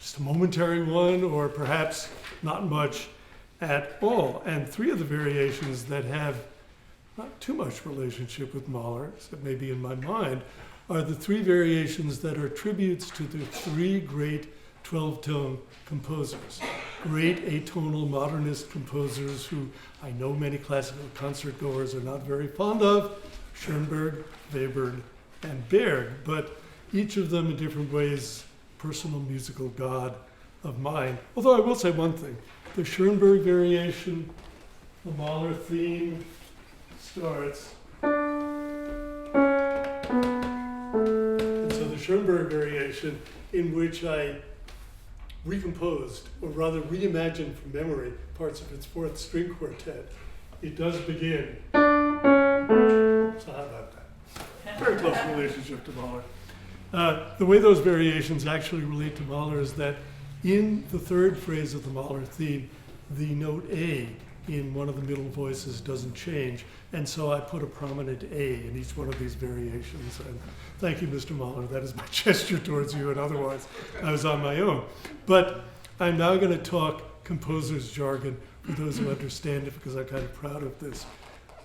just a momentary one, or perhaps not much at all. And 3 of the variations that have not too much relationship with Mahler, except maybe in my mind, are the 3 variations that are tributes to the 3 great 12-tone composers, great atonal modernist composers who I know many classical concert goers are not very fond of, Schoenberg, Webern, and Berg, but each of them in different ways, personal musical god of mine. Although I will say one thing, the Schoenberg variation, the Mahler theme, starts. And so the Schoenberg variation, in which I recomposed, or rather reimagined from memory, parts of its 4th string quartet, it does begin. So how about that? Very close relationship to Mahler. The way those variations actually relate to Mahler is that in the 3rd phrase of the Mahler theme, the note A in one of the middle voices doesn't change. And so I put a prominent A in each one of these variations. And thank you, Mr. Mahler. That is my gesture towards you, and otherwise I was on my own. But I'm now going to talk composer's jargon for those who understand it, because I'm kind of proud of this.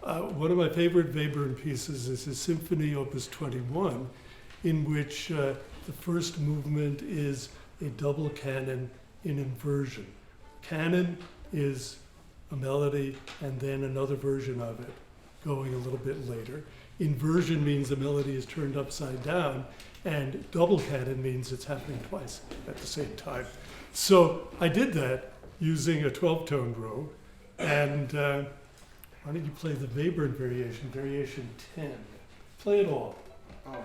One of my favorite Webern pieces is his Symphony Opus 21, in which the first movement is a double canon in inversion. Canon is a melody and then another version of it going a little bit later. Inversion means the melody is turned upside down, and double canon means it's happening twice at the same time. So I did that using a 12-tone row, and why don't you play the Webern variation, variation 10. Play it all. All right.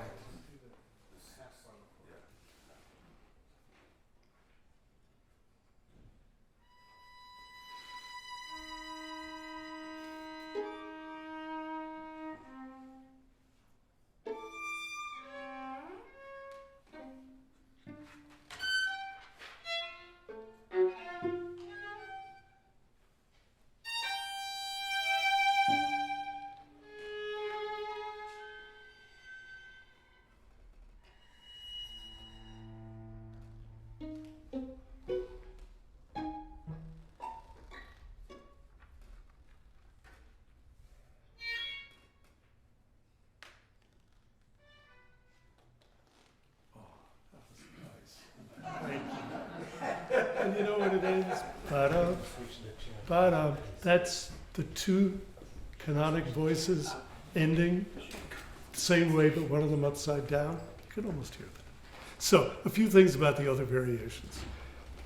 And you know what it is? Ba-dum, ba-dum. That's the two canonic voices ending the same way, but one of them upside down. You can almost hear that. So, a few things about the other variations.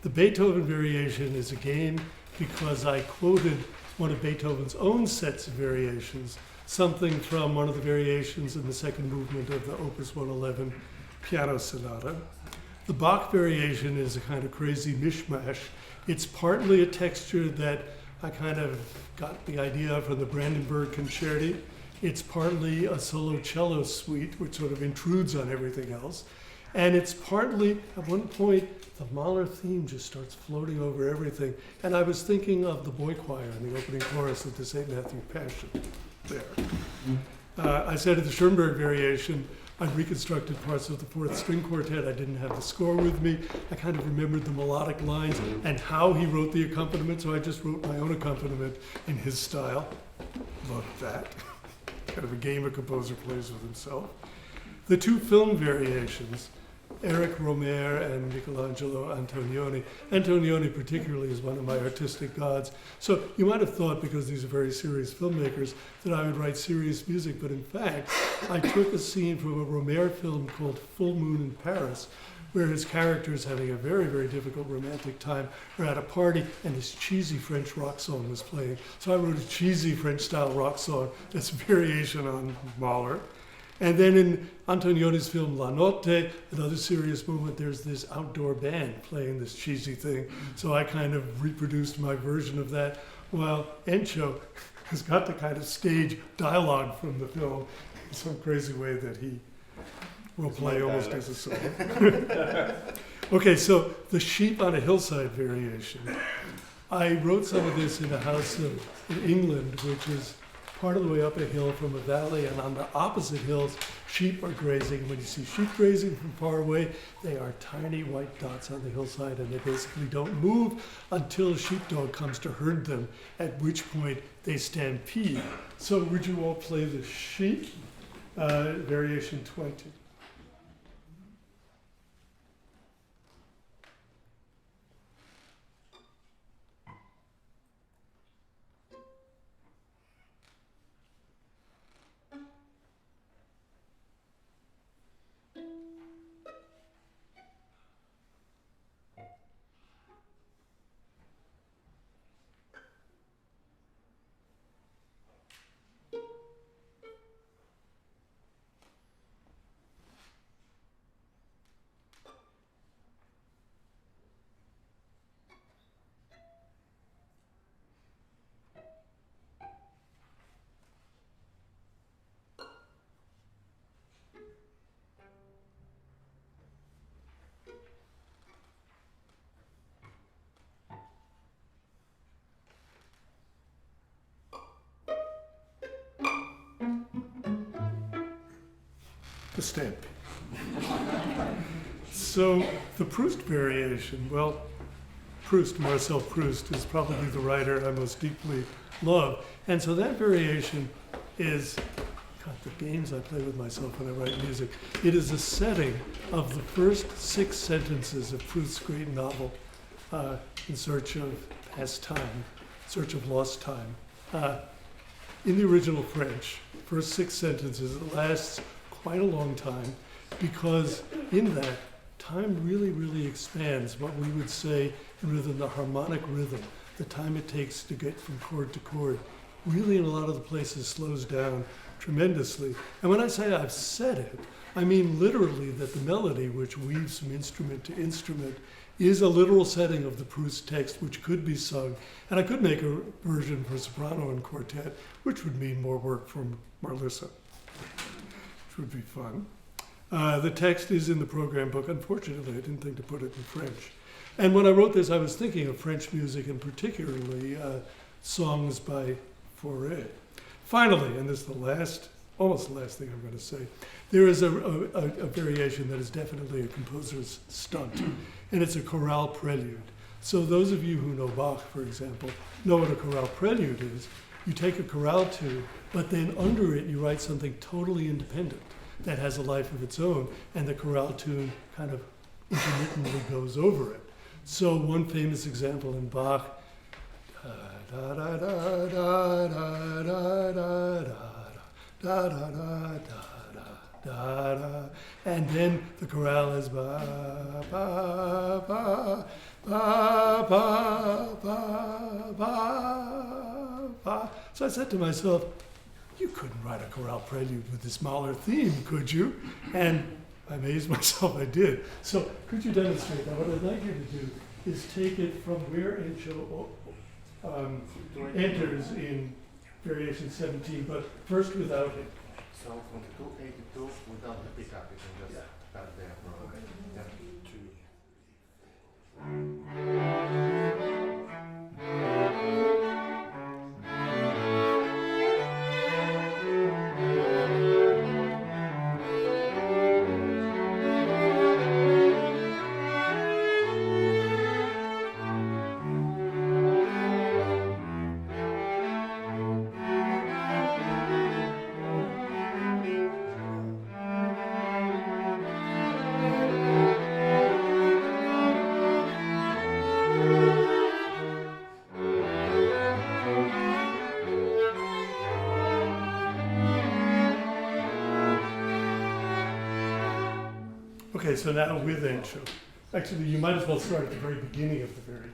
The Beethoven variation is a game because I quoted one of Beethoven's own sets of variations, something from one of the variations in the second movement of the Opus 111 piano sonata. The Bach variation is a kind of crazy mishmash. It's partly a texture that I kind of got the idea from the Brandenburg Concerti. It's partly a solo cello suite, which sort of intrudes on everything else. And it's partly, at one point, the Mahler theme just starts floating over everything. And I was thinking of the boy choir in the opening chorus of the St. Matthew Passion there. I said at the Schoenberg variation, I reconstructed parts of the fourth string quartet. I didn't have the score with me. I kind of remembered the melodic lines and how he wrote the accompaniment, so I just wrote my own accompaniment in his style. Love that. Kind of a game a composer plays with himself. The two film variations, Eric Romer and Michelangelo Antonioni. Antonioni particularly is one of my artistic gods. So you might have thought, because these are very serious filmmakers, that I would write serious music, but in fact, I took a scene from a Romer film called Full Moon in Paris, where his character is having a very, very difficult romantic time. We're at a party, and this cheesy French rock song was playing. So I wrote a cheesy French-style rock song that's a variation on Mahler. And then in Antonioni's film La Notte, another serious moment, there's this outdoor band playing this cheesy thing. So I kind of reproduced my version of that, while Encho has got the kind of stage dialogue from the film in some crazy way that he will play almost as a solo. Okay, so the Sheep on a Hillside variation. I wrote some of this in a house in England, which is part of the way up a hill from a valley, and on the opposite hills, sheep are grazing. And when you see sheep grazing from far away, they are tiny white dots on the hillside, and they basically don't move until a sheepdog comes to herd them, at which point they stampede. So would you all play the sheep, variation 20? the stampede. So the Proust variation, well, Proust, Marcel Proust, is probably the writer I most deeply love. And so that variation is, God, the games I play with myself when I write music. It is a setting of the first 6 sentences of Proust's great novel, In Search of Past Time, Search of Lost Time. In the original French, first 6 sentences, it lasts quite a long time because in that, time really, really expands what we would say in rhythm, the harmonic rhythm, the time it takes to get from chord to chord, really in a lot of the places slows down tremendously. And when I say I've said it, I mean literally that the melody, which weaves from instrument to instrument, is a literal setting of the Proust text, which could be sung. And I could make a version for soprano and quartet, which would mean more work from Marlissa, which would be fun. The text is in the program book. Unfortunately, I didn't think to put it in French. And when I wrote this, I was thinking of French music and particularly songs by Fauré. Finally, and this is the last, almost the last thing I'm going to say, there is a variation that is definitely a composer's stunt, and it's a chorale prelude. So those of you who know Bach, for example, know what a chorale prelude is. You take a chorale tune, but then under it you write something totally independent that has a life of its own, and the chorale tune kind of intermittently goes over it. So one famous example in Bach, da da da da da da da da da da da da, and then the chorale is ba ba ba ba ba ba ba ba. So I said to myself, you couldn't write a chorale prelude with this Mahler theme, could you? And I amazed myself I did. So could you demonstrate that? What I'd like you to do is take it from where Encho enters in variation 17, but first without it. So from 282 without the pickup, you can just start there. Okay. Yeah. 2. Okay, so now with Encho. Actually, you might as well start at the very beginning of the variation.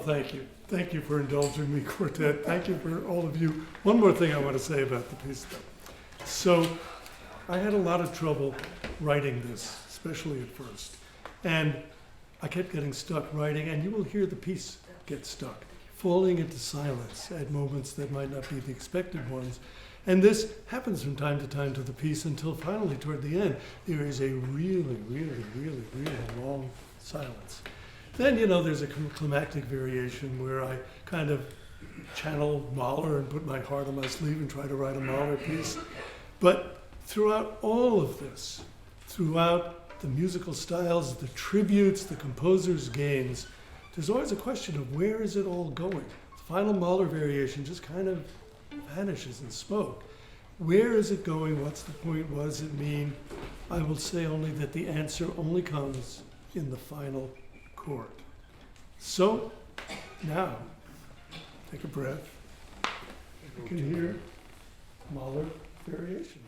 Thank you. Thank you for indulging me, quartet. Thank you for all of you. One more thing I want to say about the piece, though. So I had a lot of trouble writing this, especially at first. And I kept getting stuck writing, and you will hear the piece get stuck, falling into silence at moments that might not be the expected ones. And this happens from time to the piece until finally, toward the end, there is a really, really, really, really long silence. Then, you know, there's a climactic variation where I kind of channel Mahler and put my heart on my sleeve and try to write a Mahler piece. But throughout all of this, throughout the musical styles, the tributes, the composer's gains, there's always a question of where is it all going? The final Mahler variation just kind of vanishes in smoke. Where is it going? What's the point? What does it mean? I will say only that the answer only comes in the final chord. So, now, take a breath. You can hear Mahler variations.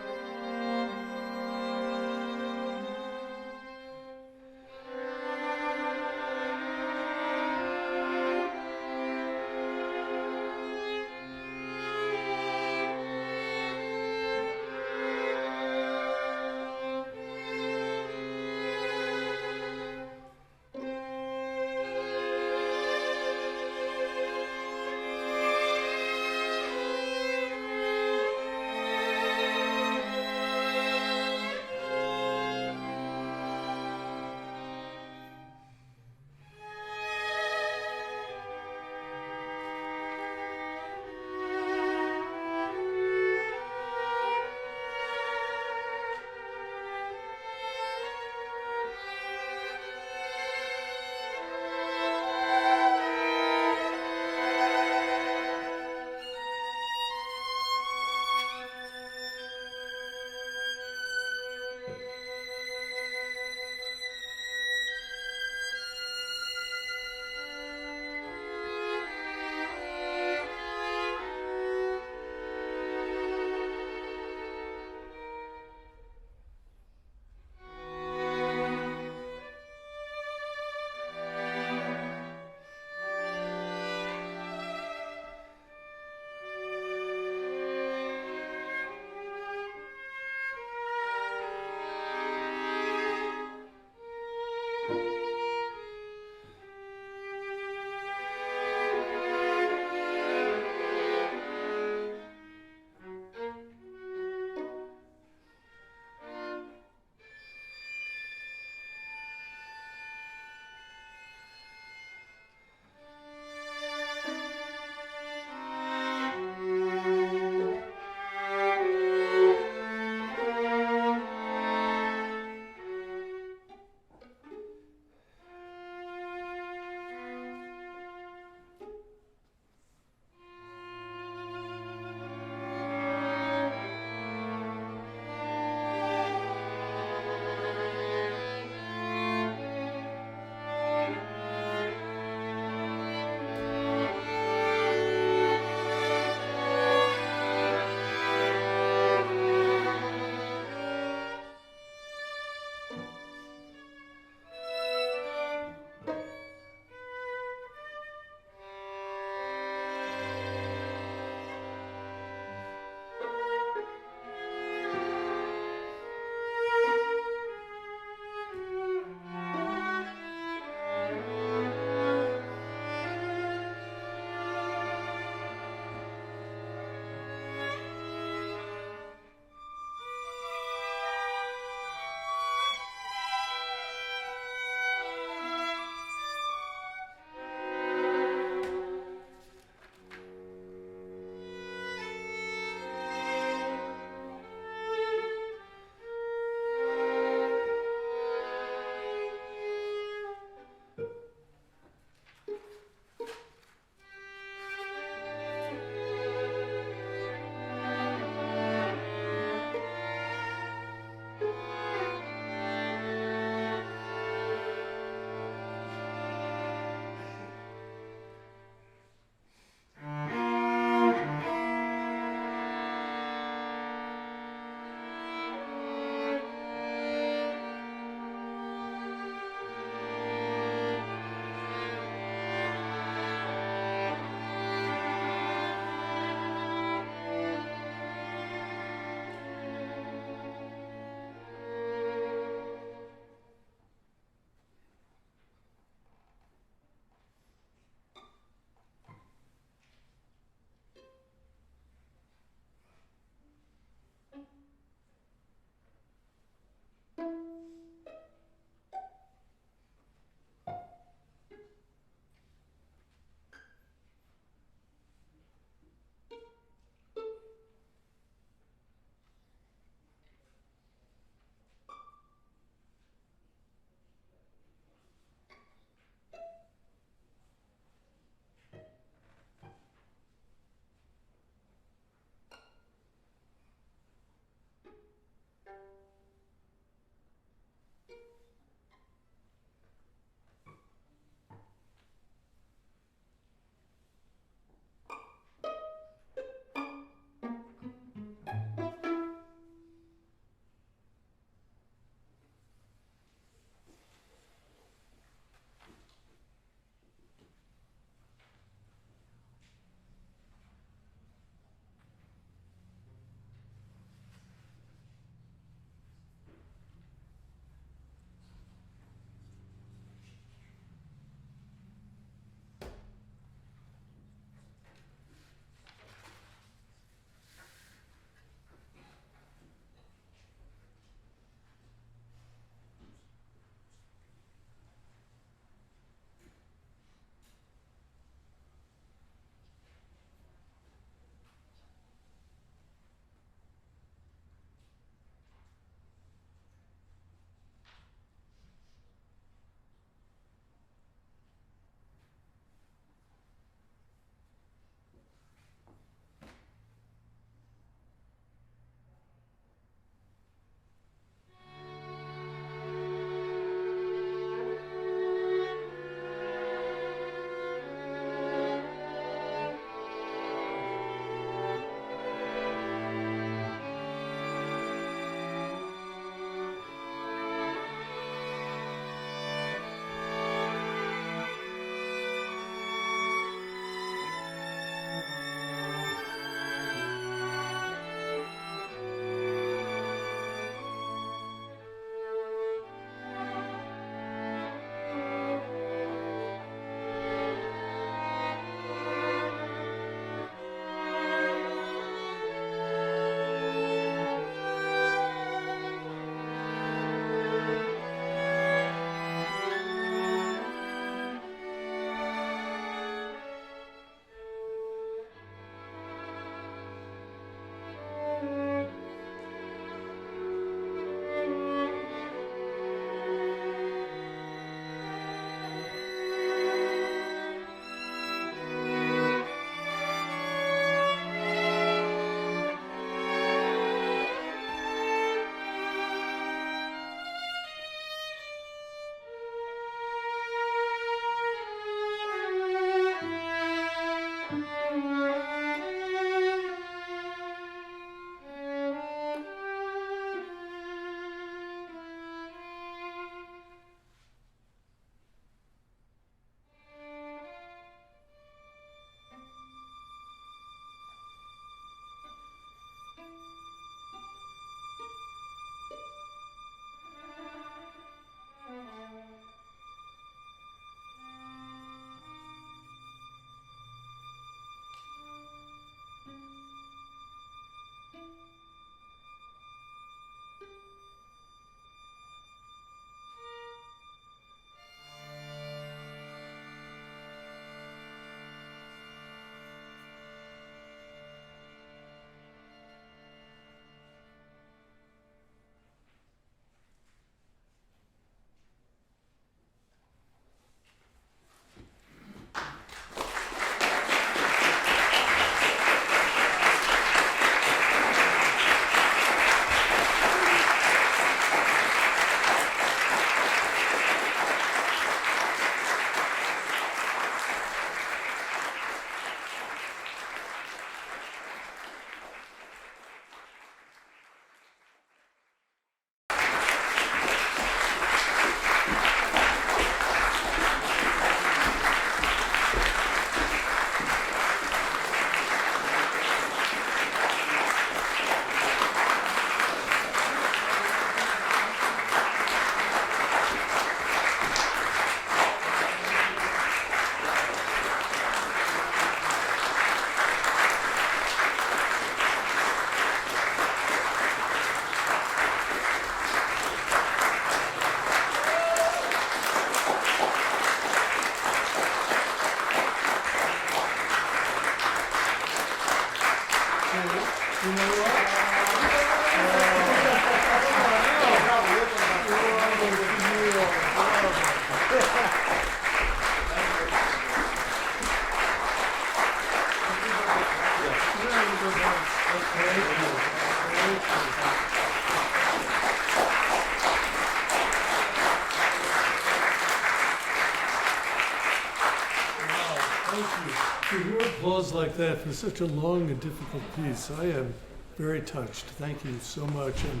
To hear applause like that for such a long and difficult piece, I am very touched. Thank you so much, and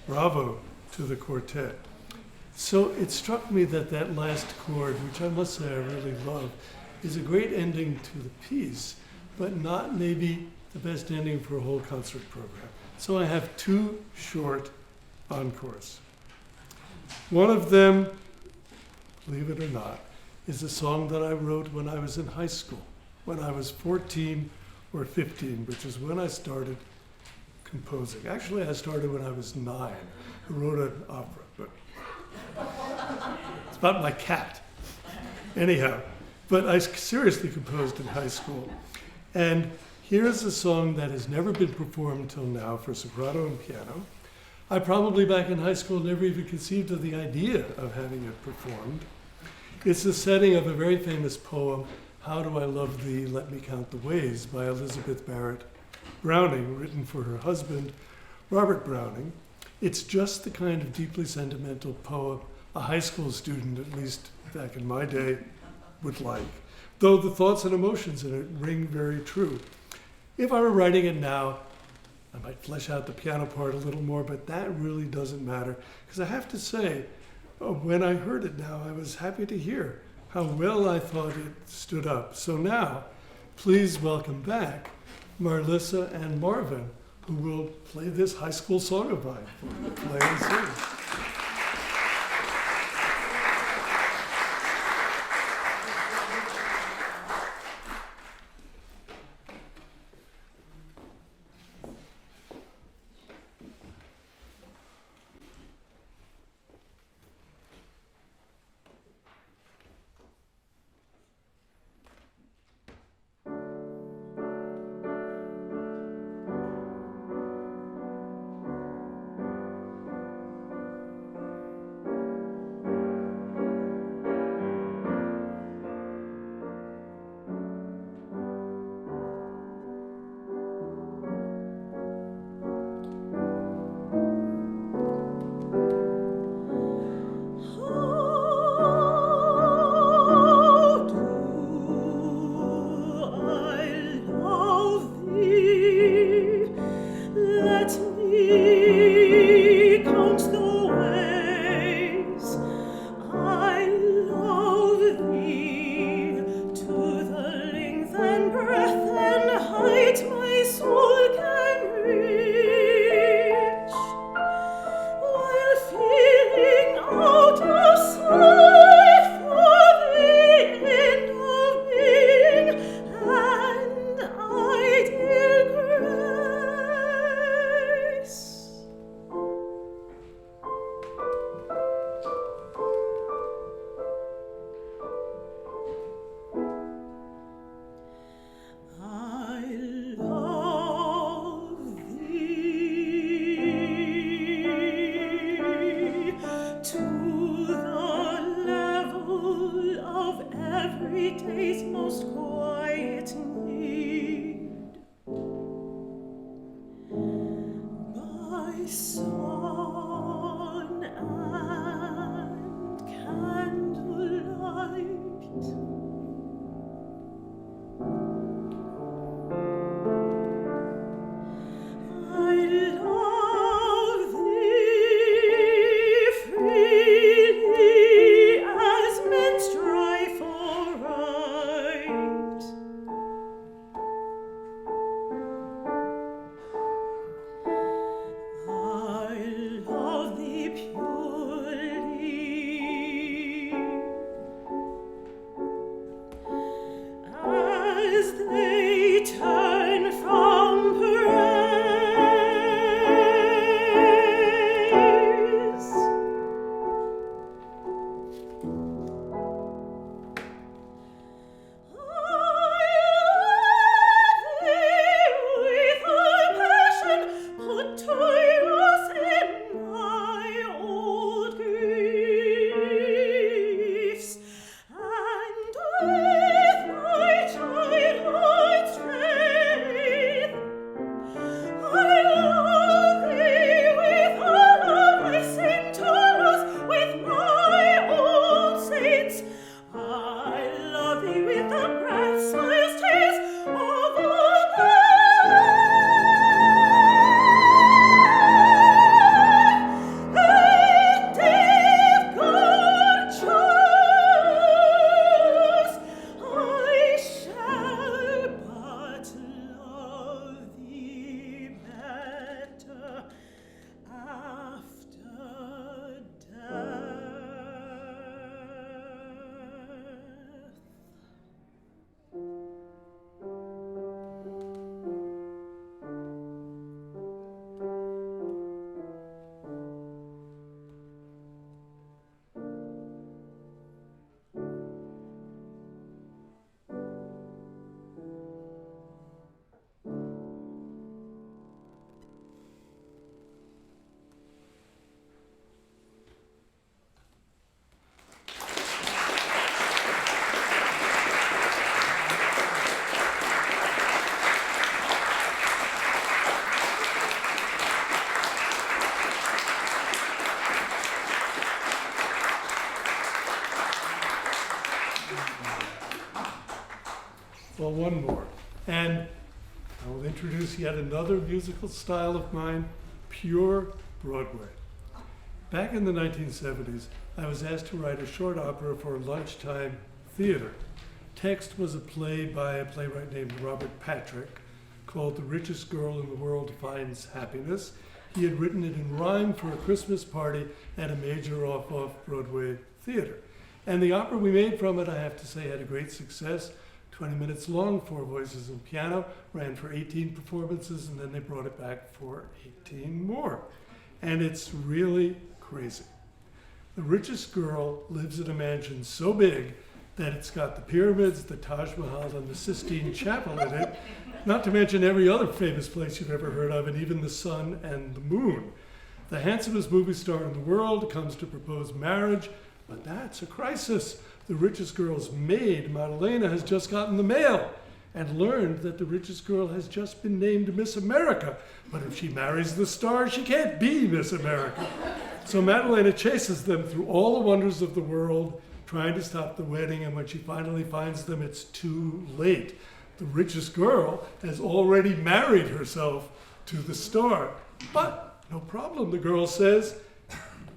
bravo to the quartet. So it struck me that that last chord, which I must say I really love, is a great ending to the piece, but not maybe the best ending for a whole concert program. So I have two short encores. One of them, believe it or not, is a song that I wrote when I was in high school, when I was 14 or 15, which is when I started composing. Actually, I started when I was 9. I wrote an opera, but it's about my cat. Anyhow, but I seriously composed in high school. And here's a song that has never been performed till now for soprano and piano. I probably back in high school never even conceived of the idea of having it performed. It's the setting of a very famous poem, How Do I Love Thee, Let Me Count the Ways, by Elizabeth Barrett Browning, written for her husband, Robert Browning. It's just the kind of deeply sentimental poem a high school student, at least back in my day, would like, though the thoughts and emotions in it ring very true. If I were writing it now, I might flesh out the piano part a little more, but that really doesn't matter, because I have to say, when I heard it now, I was happy to hear how well I thought it stood up. So now, please welcome back Marlissa and Marvin, who will play this high school song of mine. Play and sing. As men strive for right. Well, one more. And I will introduce yet another musical style of mine, pure Broadway. Back in the 1970s, I was asked to write a short opera for lunchtime theater. Text was a play by a playwright named Robert Patrick called The Richest Girl in the World Finds Happiness. He had written it in rhyme for a Christmas party at a major off-Broadway theater. And the opera we made from it, I have to say, had a great success. 20 minutes long, 4 voices and piano, ran for 18 performances, and then they brought it back for 18 more. And it's really crazy. The richest girl lives in a mansion so big that it's got the pyramids, the Taj Mahal, and the Sistine Chapel in it, not to mention every other famous place you've ever heard of, and even the sun and the moon. The handsomest movie star in the world comes to propose marriage, but that's a crisis. The richest girl's maid, Madalena, has just gotten the mail and learned that the richest girl has just been named Miss America. But if she marries the star, she can't be Miss America. So Madalena chases them through all the wonders of the world, trying to stop the wedding, and when she finally finds them, it's too late. The richest girl has already married herself to the star. But no problem, the girl says.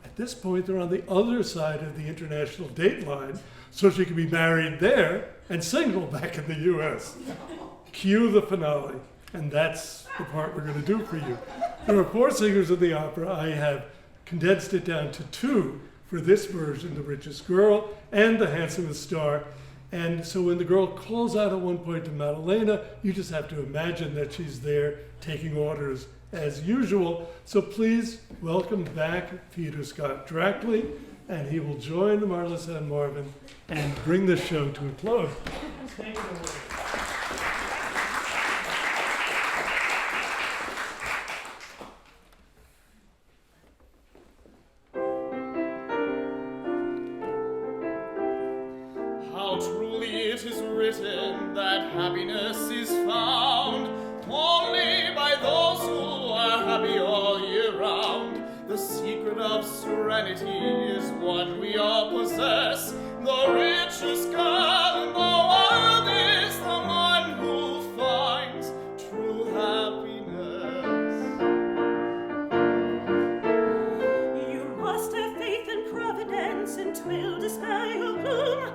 At this point, they're on the other side of the international date line, so she can be married there and single back in the U.S. Cue the finale, and that's the part we're going to do for you. There are 4 singers in the opera. I have condensed it down to 2 for this version, The Richest Girl and The Handsomest Star. And so when the girl calls out at one point to Madalena, you just have to imagine that she's there taking orders as usual. So please welcome back Peter Scott Drackley, and he will join Marlissa and Marvin and bring the show to a close. Take it away. How truly it is written that happiness is found only by those who are happy all year round. The secret of serenity is one we all possess. The richest girl in the world is the one who finds true happiness. You must have faith in Providence, and 'twill dispel your gloom.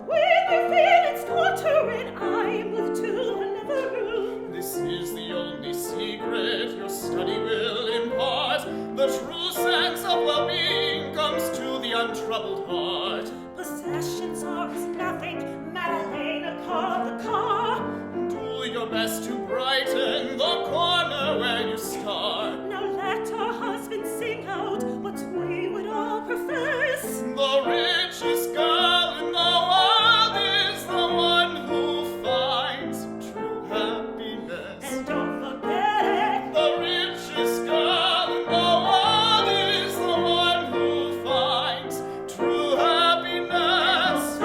When you feel it's torturing, I move to another room. This is the only secret your study will impart. The true sense of well-being comes to the untroubled heart. Possessions are as nothing, Madalena called the car. Do your best to brighten the corner where you star. Now let our husbands sing out what we would all profess. The richest girl in the world is the one who finds true happiness. And don't forget, The richest girl in the world is the one who finds true happiness.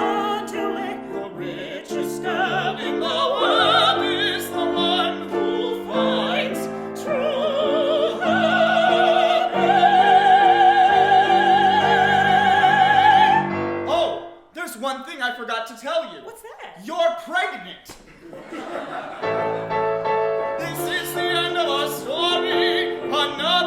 on to it. The richest girl in the world is the one who finds true happiness. Oh, there's one thing I forgot to tell you. What's that? You're pregnant. This is the end of our story. Another